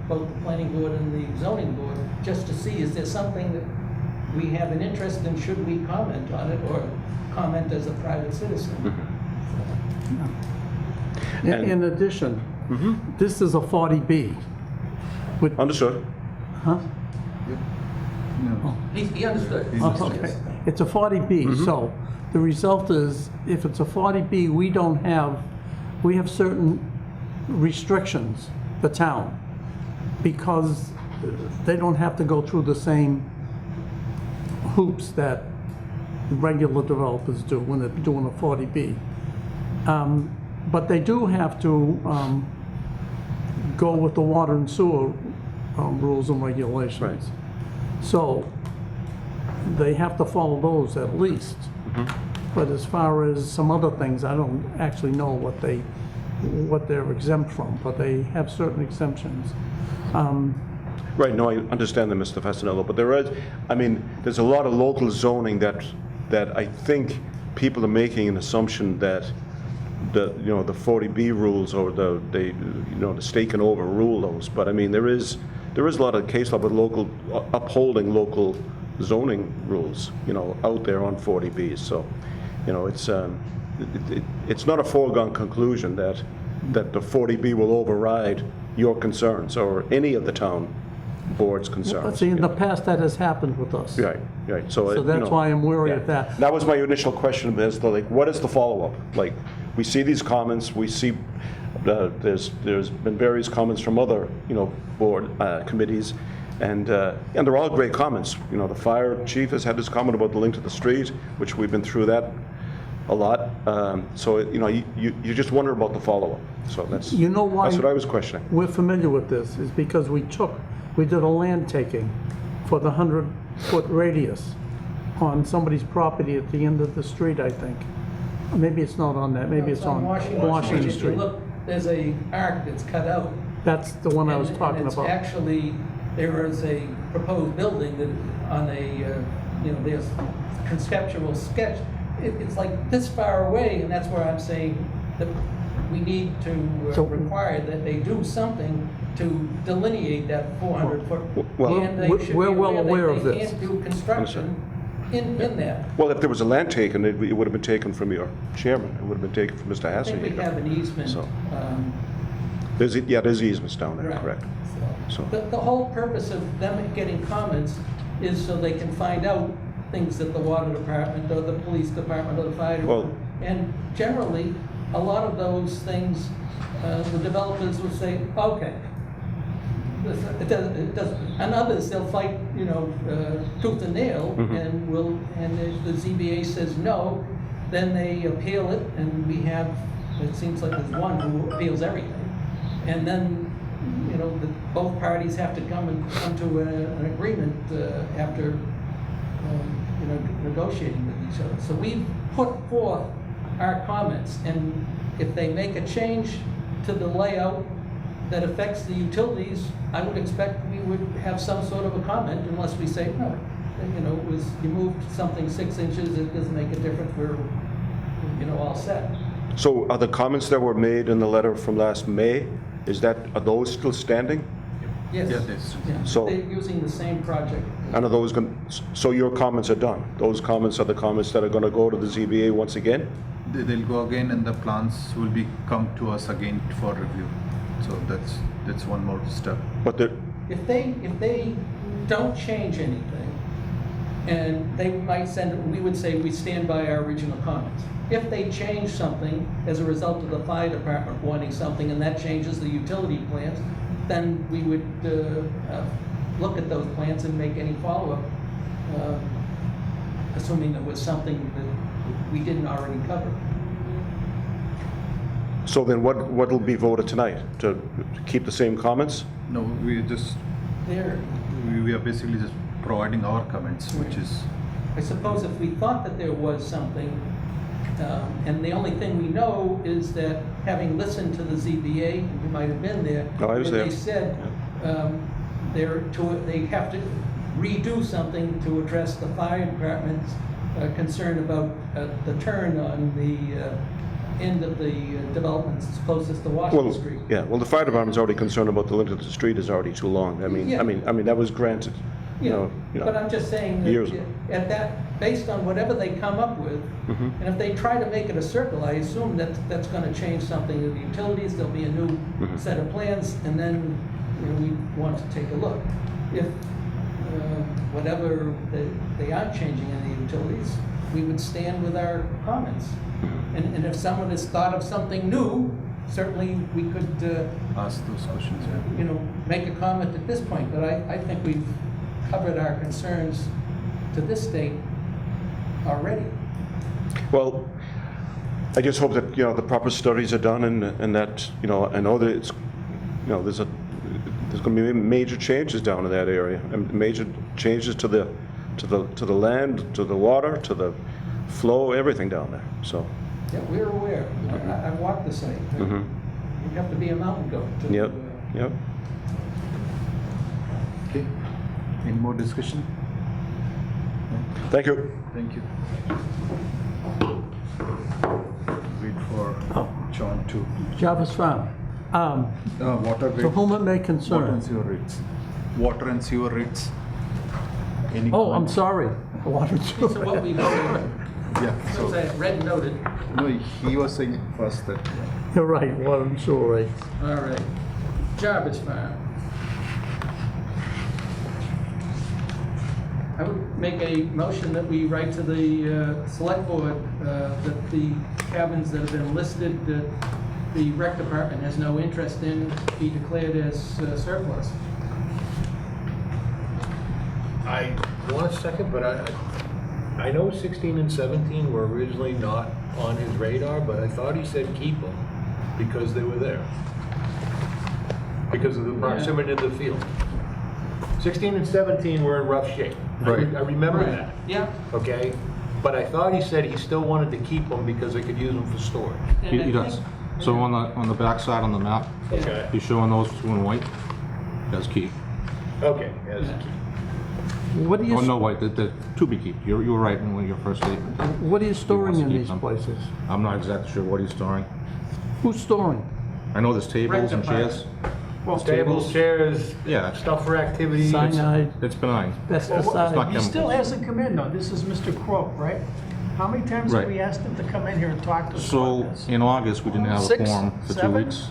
both the planning board and the zoning board, just to see, is there something that we have an interest in, should we comment on it, or comment as a private citizen? In addition, this is a 40B. Understood. Huh? No. He understood. Oh, okay. It's a 40B, so the result is, if it's a 40B, we have certain restrictions, the town, because they don't have to go through the same hoops that regular developers do when they're doing a 40B. But they do have to go with the water and sewer rules and regulations. Right. So they have to follow those at least. But as far as some other things, I don't actually know what they're exempt from, but they have certain exemptions. Right, no, I understand that, Mr. Fasanello, but there's a lot of local zoning that I think people are making an assumption that the 40B rules or the state can overrule those. But there is a lot of case law with upholding local zoning rules, out there on 40Bs. So, it's not a foregone conclusion that the 40B will override your concerns or any of the town board's concerns. But see, in the past, that has happened with us. Right. So that's why I'm wary of that. That was my initial question, is what is the follow-up? Like, we see these comments, we see there's been various comments from other, board committees, and they're all great comments. The fire chief has had this comment about the link to the street, which we've been through that a lot. So, you just wonder about the follow-up. So that's why what I was questioning. we're familiar with this, is because we did a land taking for the 100-foot radius on somebody's property at the end of the street, I think. Maybe it's not on that, maybe it's on Washington If you Street. look, there's a arc that's cut out. That's the one I was talking And about. it's actually, there is a proposed building that on there's conceptual sketch. It's like this far away, and that's where I'm saying that we need to So- require that they do something to delineate that 400-foot. Well, And they should be we're well aware of They this. can't do construction in that. Well, if there was a land taken, it would have been taken from your chairman. It would have been taken from Mr. I think we Hassinger. have an easement. So- There's easements down there, Right. correct? So- The whole purpose of them getting comments is so they can find out things that the water department or the police department or the fire Well- department. And generally, a lot of those things, the developers will say, okay. It doesn't, and others, they'll fight, tooth and nail, and if the ZBA says no, then they appeal it, and it seems like there's one who appeals everything. And then, both parties have to come to an agreement after, negotiating with each other. So we've put forth our comments, and if they make a change to the layout that affects the utilities, I would expect we would have some sort of a comment, unless we say, no, you moved something 6 inches, it doesn't make a difference, we're, all set. So are the comments that were made in the letter from last May, are those still standing? Yes. Yeah, that's- Yeah. So- They're using the same project. And are those so your comments are done? Those comments are the comments that are going to go to the ZBA once again? They'll go again, and the plans will come to us again for review. So that's one more step. But the, If they don't change anything, and they might we would say we stand by our original comments. If they change something as a result of the fire department wanting something, and that changes the utility plans, then we would look at those plans and make any follow-up, assuming there was something that we didn't already cover. So then what'll be voted tonight? To keep the same comments? No, we just, There, we are basically just providing our comments, which is, I suppose if we thought that there was something, and the only thing we know is that having listened to the ZBA, you might have been there. No, I was where there. They said they have to redo something to address the fire department's concern about the turn on the end of the developments closest to Washington Well, Street. yeah, well, the fire department's already concerned about the length of the street is already too long. I mean, Yeah. that was granted. Yeah, but I'm just saying years that ago. at that, based on whatever they come up with, Mm-hmm. and if they try to make it a circle, I assume that that's gonna change something of the utilities, there'll be a new Mm-hmm. set of plans, and then, we want to take a look. If, whatever they are changing in the utilities, we would stand with our comments. Mm-hmm. And if someone has thought of something new, certainly we could, ask those questions, yeah. make a comment at this point, but I think we've covered our concerns to this date already. Well, I just hope that, the proper studies are done and that, I know that it's, there's going to be major changes down in that area, and major changes to the land, to the water, to the flow, everything down there, so. Yeah, we're aware. I've walked the site. Mhm. You have to be a mountain goat to. Yep, yep. Okay, any more discussion? Thank you. Thank you. Wait for John to, Jarvis Farm. water rates. To whom it may Water concern. and sewer rates. Water and sewer rates. Any Oh, I'm comments? sorry. Water and sewer. So what we voted, Yeah, so so, that red noted, no, he was saying first that, You're right, water and sewer rates. all right. Jarvis Farm. I would make a motion that we write to the select board that the cabins that have been listed, that the rec department has no interest in, be declared as surplus. I want a second, but I know 16 and 17 were originally not on his radar, but I thought he said keep them because they were there. Because of the proximity to the field. 16 and 17 were in rough shape. Right. I remember that, Yeah. okay? But I thought he said he still wanted to keep them because they could use them for storage. And I He does. think- So on the back side on the map, Okay. he's showing those two in white. That's key. Okay, as a key. What are you, Oh, no, white, the to be key. You were right in your first statement. what are you storing wants to in keep these them. places? I'm not exactly sure what he's storing. Who's storing? I know there's tables and chairs. Well, Tables, chairs, Yeah. stuff for activities. Cyanide, It's benign. Well, pesticide. he still hasn't come in though. This is Mr. Croak, right? How many times have Right. we asked him to come in here and talk to us So about this? in August, we didn't have a Six, quorum for 2 7? weeks.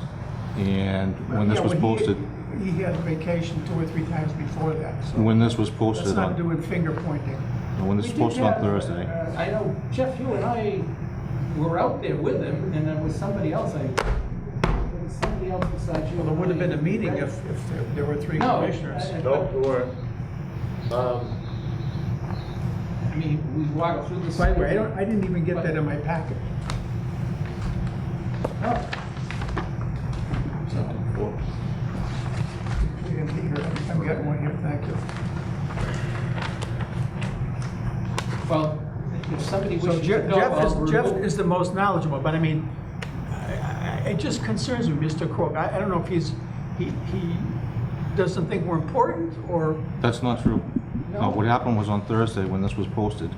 And when this Yeah, was but he- posted, He had a vacation 2 or 3 times before that, so when this was that's posted not on, doing finger pointing. when this was We did posted on have, Thursday, I know Jeff, you and I were out there with him, and there was somebody else, there was somebody else besides you. Well, there would have been a meeting if there were 3 No, commissioners. Nope, there weren't. I mean, we walked through the. By the way, I didn't even get that in my packet. No. You can be here. I've got one here, thank you. Well, if somebody So wishes to Jeff go, I'll Jeff remove- is the most knowledgeable, but I mean, it just concerns me, Mr. Croak. I don't know if he doesn't think we're important, or, that's not true. No. What happened was on Thursday, when this was posted,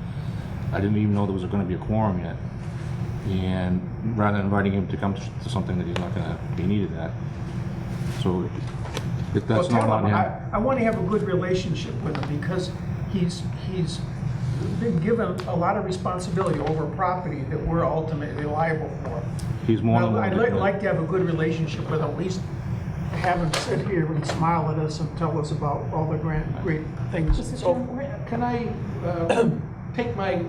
I didn't even know there was gonna be a quorum yet. And rather than inviting him to come to something that he's not gonna be needed at. So if that's Well, not tell on him, him. I want to have a good relationship with him, because he's been given a lot of responsibility over property that we're ultimately liable for. He's more than I'd willing to do like it. to have a good relationship with him, at least have him sit here and smile at us and tell us about all the great things. Mr. So, Chairman, can I take my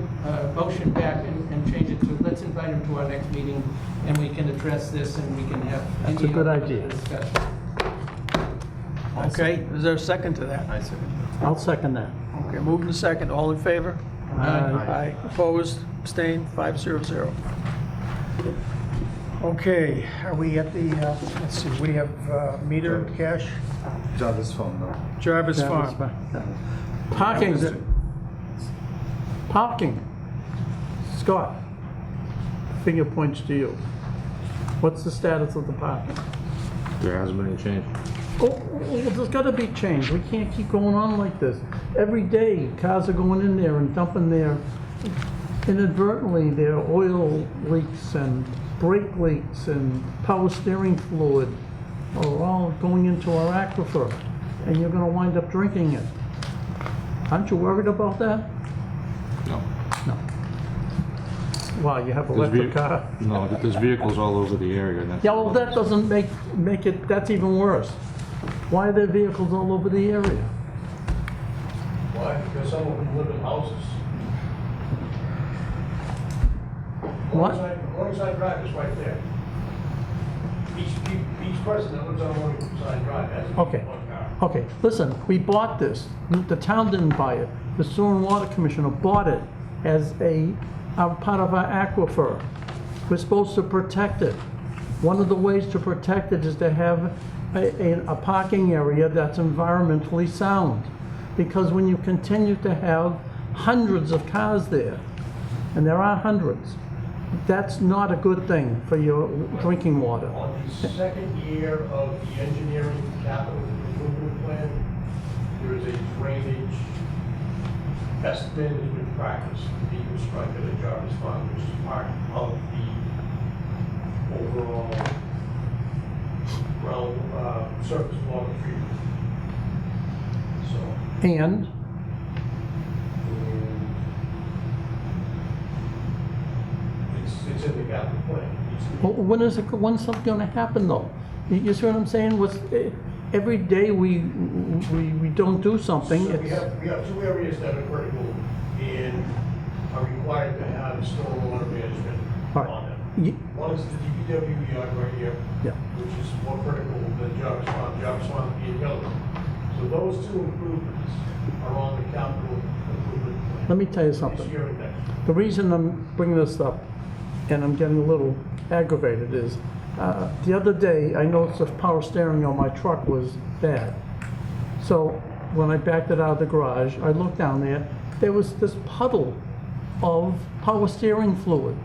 motion back and change it to, let's invite him to our next meeting, and we can address this, and we can have. That's a good idea. Discussion. okay, is there a second to that? I second. I'll second that. Okay, moving to second, all in favor? Aye. Opposed, abstained, 500. Okay, are we at the, let's see, we have meter cash, Jarvis Farm now. Jarvis Farm. Parking. Parking. Scott, finger points to you. What's the status of the parking? There hasn't been any change. Oh, there's gotta be change. We can't keep going on like this. Every day, cars are going in there and dumping their, inadvertently, their oil leaks and brake leaks and power steering fluid are all going into our aquifer, and you're gonna wind up drinking it. Aren't you worried about that? No. No. Wow, you have There's electric vehi- car? No, there's vehicles all over the area, and that's. Yeah, well, that doesn't make it, that's even worse. Why are there vehicles all over the area? Why? Because some of them live in houses. What? Morningside Drive is right there. Each person that lives on Morningside Drive has Okay. one car. Okay, listen, we bought this. The town didn't buy it. The Sewer and Water Commissioner bought it as a part of our aquifer. We're supposed to protect it. One of the ways to protect it is to have a parking area that's environmentally sound. Because when you continue to have hundreds of cars there, and there are hundreds, that's not a good thing for your drinking water. On the second year of the engineering capital improvement plan, there is a drainage best management practice being constructed at Jarvis Farm, which is part of the overall surface water treatment. So, And it's in the capital plan. well, when's something gonna happen though? You see what I'm saying? Every day we don't do something, So we it's, have two areas that are critical and are required to have stormwater management Right. on them. Ye- One is the DPW yard right here, yeah. which is more critical than Jarvis Farm being built. So those two improvements are on the capital improvement plan. Let me tell you This something. year and next. The reason I'm bringing this up, and I'm getting a little aggravated, is the other day, I noticed the power steering on my truck was bad. So when I backed it out of the garage, I looked down there was this puddle of power steering fluid.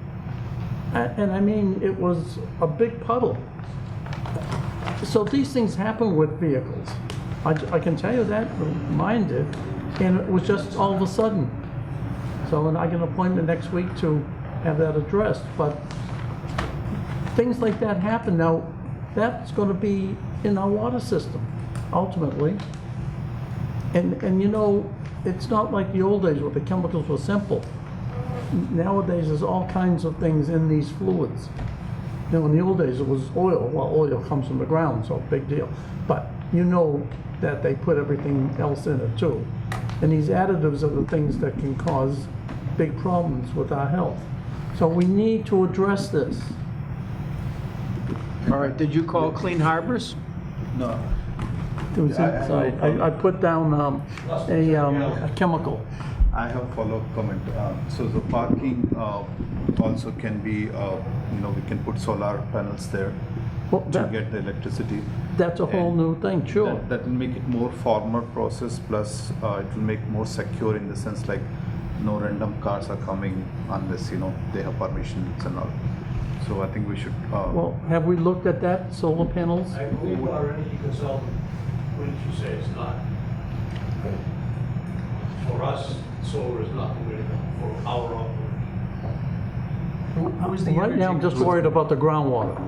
And I mean, it was a big puddle. So these things happen with vehicles. I can tell you that, mine did, and it was just all of a sudden. So, and I get an appointment next week to have that addressed, but things like that happen. Now, that's gonna be in our water system, ultimately. And you know, it's not like the old days where the chemicals were simple. Nowadays, there's all kinds of things in these fluids. You know, in the old days, it was oil. Well, oil comes from the ground, so big deal. But you know that they put everything else in it too. And these additives are the things that can cause big problems with our health. So we need to address this. All right, did you call Clean Harbors? No. It was inside. I put down a chemical. I have follow-up comment. So the parking also can be, we can put solar panels there Well, to that- get the electricity. That's a whole new thing, sure. That will make it more formal process, plus it will make more secure in the sense like no random cars are coming unless, they have permissions and all. So I think we should, Well, have we looked at that, solar panels? I believe our energy consultant, what did you say, it's not? For us, solar is not the way to go for our operation. Who is the Right now, I'm energy just worried about the groundwater.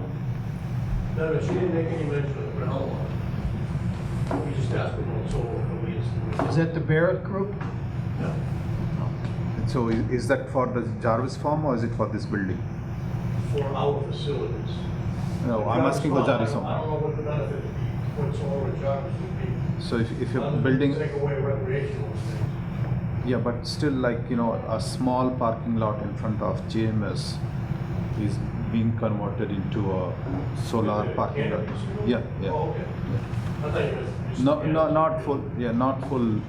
No, she didn't make any mention of the groundwater. We just asked about solar for leads. Is that the Barrett Group? No. so is that for the Jarvis Farm or is it for this building? For our facilities. No, I'm asking for Jarvis I don't Farm. know what the benefit of putting solar at Jarvis would be. So if you're Other than building, Take away recreational things. yeah, but still like, a small parking lot in front of GMS is being converted into a solar parking lot. Yeah, yeah. Oh, okay. I thought you meant just- No, not full, not full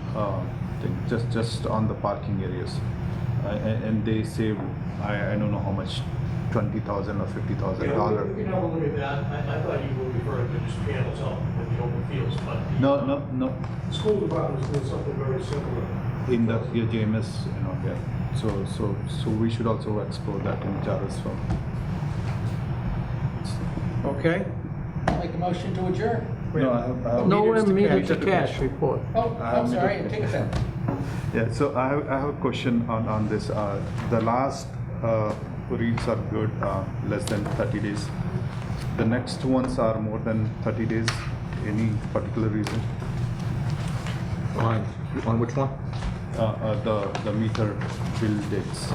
thing, just on the parking areas. And they save, I don't know how much, $20,000 or $50,000. You know, look at that, I thought you were referring to just panels out in the open fields, but. No, The school department is doing something very similar. in the JMS, yeah. So we should also explore that in Jarvis firm. Okay? Make a motion to adjourn. No, I have. No Meters to immediate cash. to cash report. Oh, I'm sorry, take it back. Yeah, so I have a question on this. The last reads are good, less than 30 days. The next ones are more than 30 days. Any particular reason? On which one? The meter bill dates.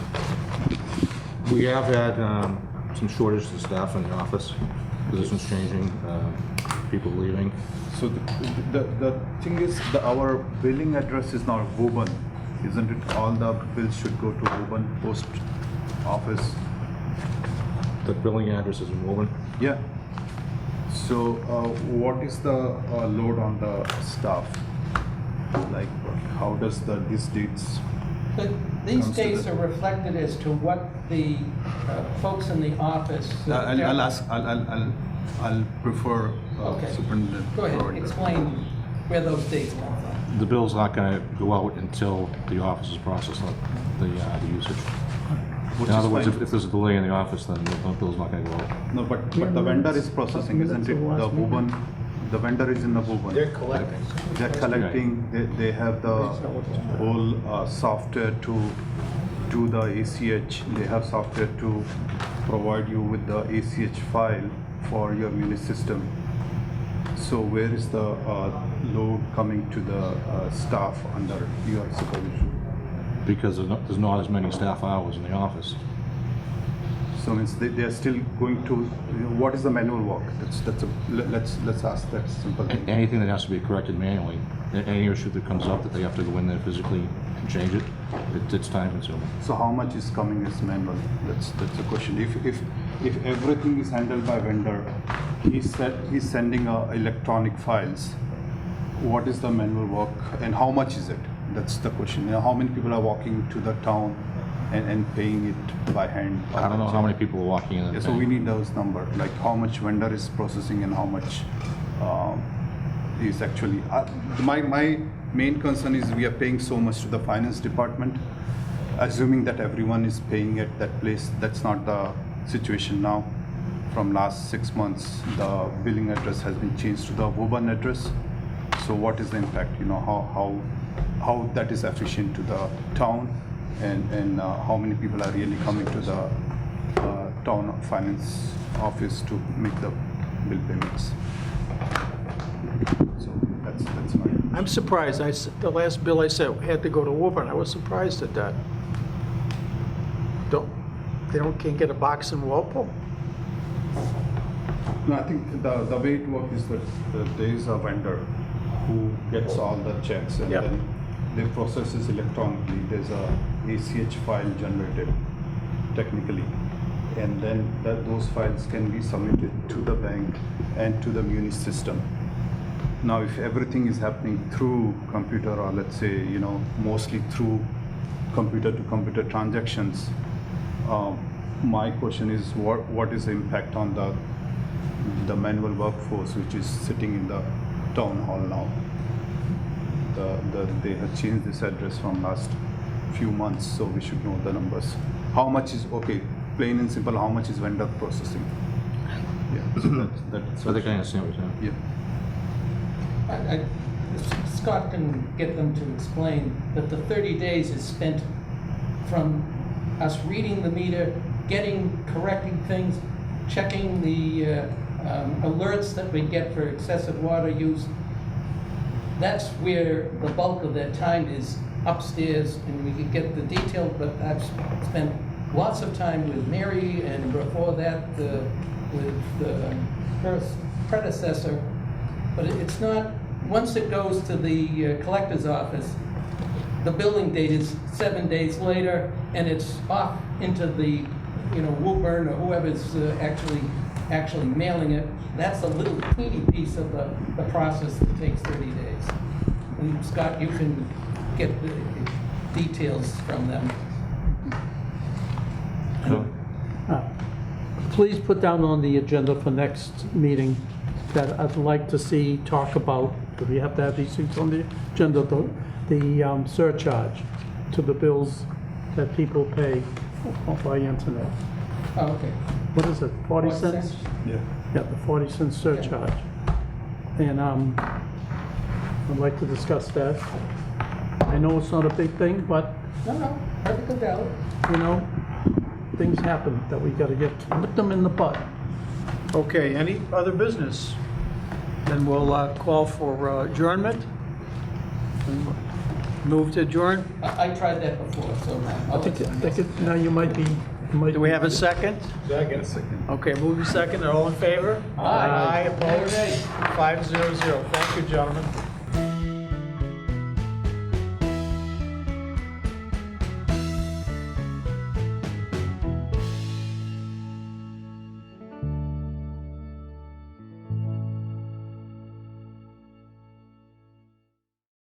We have had some shortage of staff in the office, positions changing, people leaving. So the thing is, our billing address is now Woburn, isn't it? All the bills should go to Woburn Post Office. The billing address is in Woburn. Yeah. So what is the load on the staff? Like, how does these dates? But these Comes to dates the- are reflected as to what the folks in the office. I'll ask. I'll prefer Okay. superintendent. Go ahead, provide that. explain where those dates come from. The bill's not gonna go out until the office is processed, the usage. Which In is other words, fine. if there's a delay in the office, then the bill's not gonna go out. No, but the vendor is processing, isn't it? The Woburn, the vendor is in the Woburn. They're collecting. They're collecting, they have the whole software to do the ACH. They have software to provide you with the ACH file for your Munis system. So where is the load coming to the staff under your supervision? Because there's not as many staff hours in the office. So means they are still going to, what is the manual work? Let's ask that simple thing. Anything that has to be corrected manually, any issue that comes up that they have to go in there physically and change it, it's time consuming. So how much is coming as manual? That's the question. If everything is handled by vendor, he's sending electronic files. What is the manual work and how much is it? That's the question. You know, how many people are walking to the town and paying it by hand? I don't know how many people are walking in and Yeah, so we need those numbers, like how much vendor is processing and how much is actually. My main concern is we are paying so much to the finance department, assuming that everyone is paying at that place. That's not the situation now. From last 6 months, the billing address has been changed to the Woburn address. So what is the impact? You know, how that is efficient to the town, and how many people are really coming to the town finance office to make the bill payments. So that's my. I'm surprised. The last bill I sent had to go to Woburn. I was surprised at that. Can't get a box in Walpole? No, I think the way it works is that there is a vendor who gets all the checks and Yep. then they process it electronically. There's a ACH file generated technically, and then those files can be submitted to the bank and to the Munis system. Now, if everything is happening through computer, or let's say, you know, mostly through computer to computer transactions, my question is what is the impact on the manual workforce which is sitting in the town hall now? They have changed this address from last few months, so we should know the numbers. How much is, okay, plain and simple, how much is vendor processing? Yeah, so that's. So I think I understand what you're saying. Yeah. Scott can get them to explain that the 30 days is spent from us reading the meter, correcting things, checking the alerts that we get for excessive water use. That's where the bulk of that time is upstairs, and we could get the detail, but I've spent lots of time with Mary, and before that with her predecessor. But it's not, once it goes to the collector's office, the billing date is 7 days later, and it's off into the, Woburn or whoever's actually mailing it. That's a little teeny piece of the process that takes 30 days. And Scott, you can get the details from them. Please put down on the agenda for next meeting that I'd like to see, talk about, do we have to have these things on the agenda, the surcharge to the bills that people pay by internet. Oh, okay. What is it, 40 40 cents? cents? Yeah, the 40-cent surcharge. And I'd like to discuss that. I know it's not a big thing, but, No, perfectly valid. you know, things happen that we gotta nip them in the butt. Okay, any other business? Then we'll call for adjournment. Move to adjourn. I tried that before, so I think now you might be. Do we have a second? Second. Okay, move to second. All in favor? Aye. Opposed? Aye. 500. Thank you, gentlemen.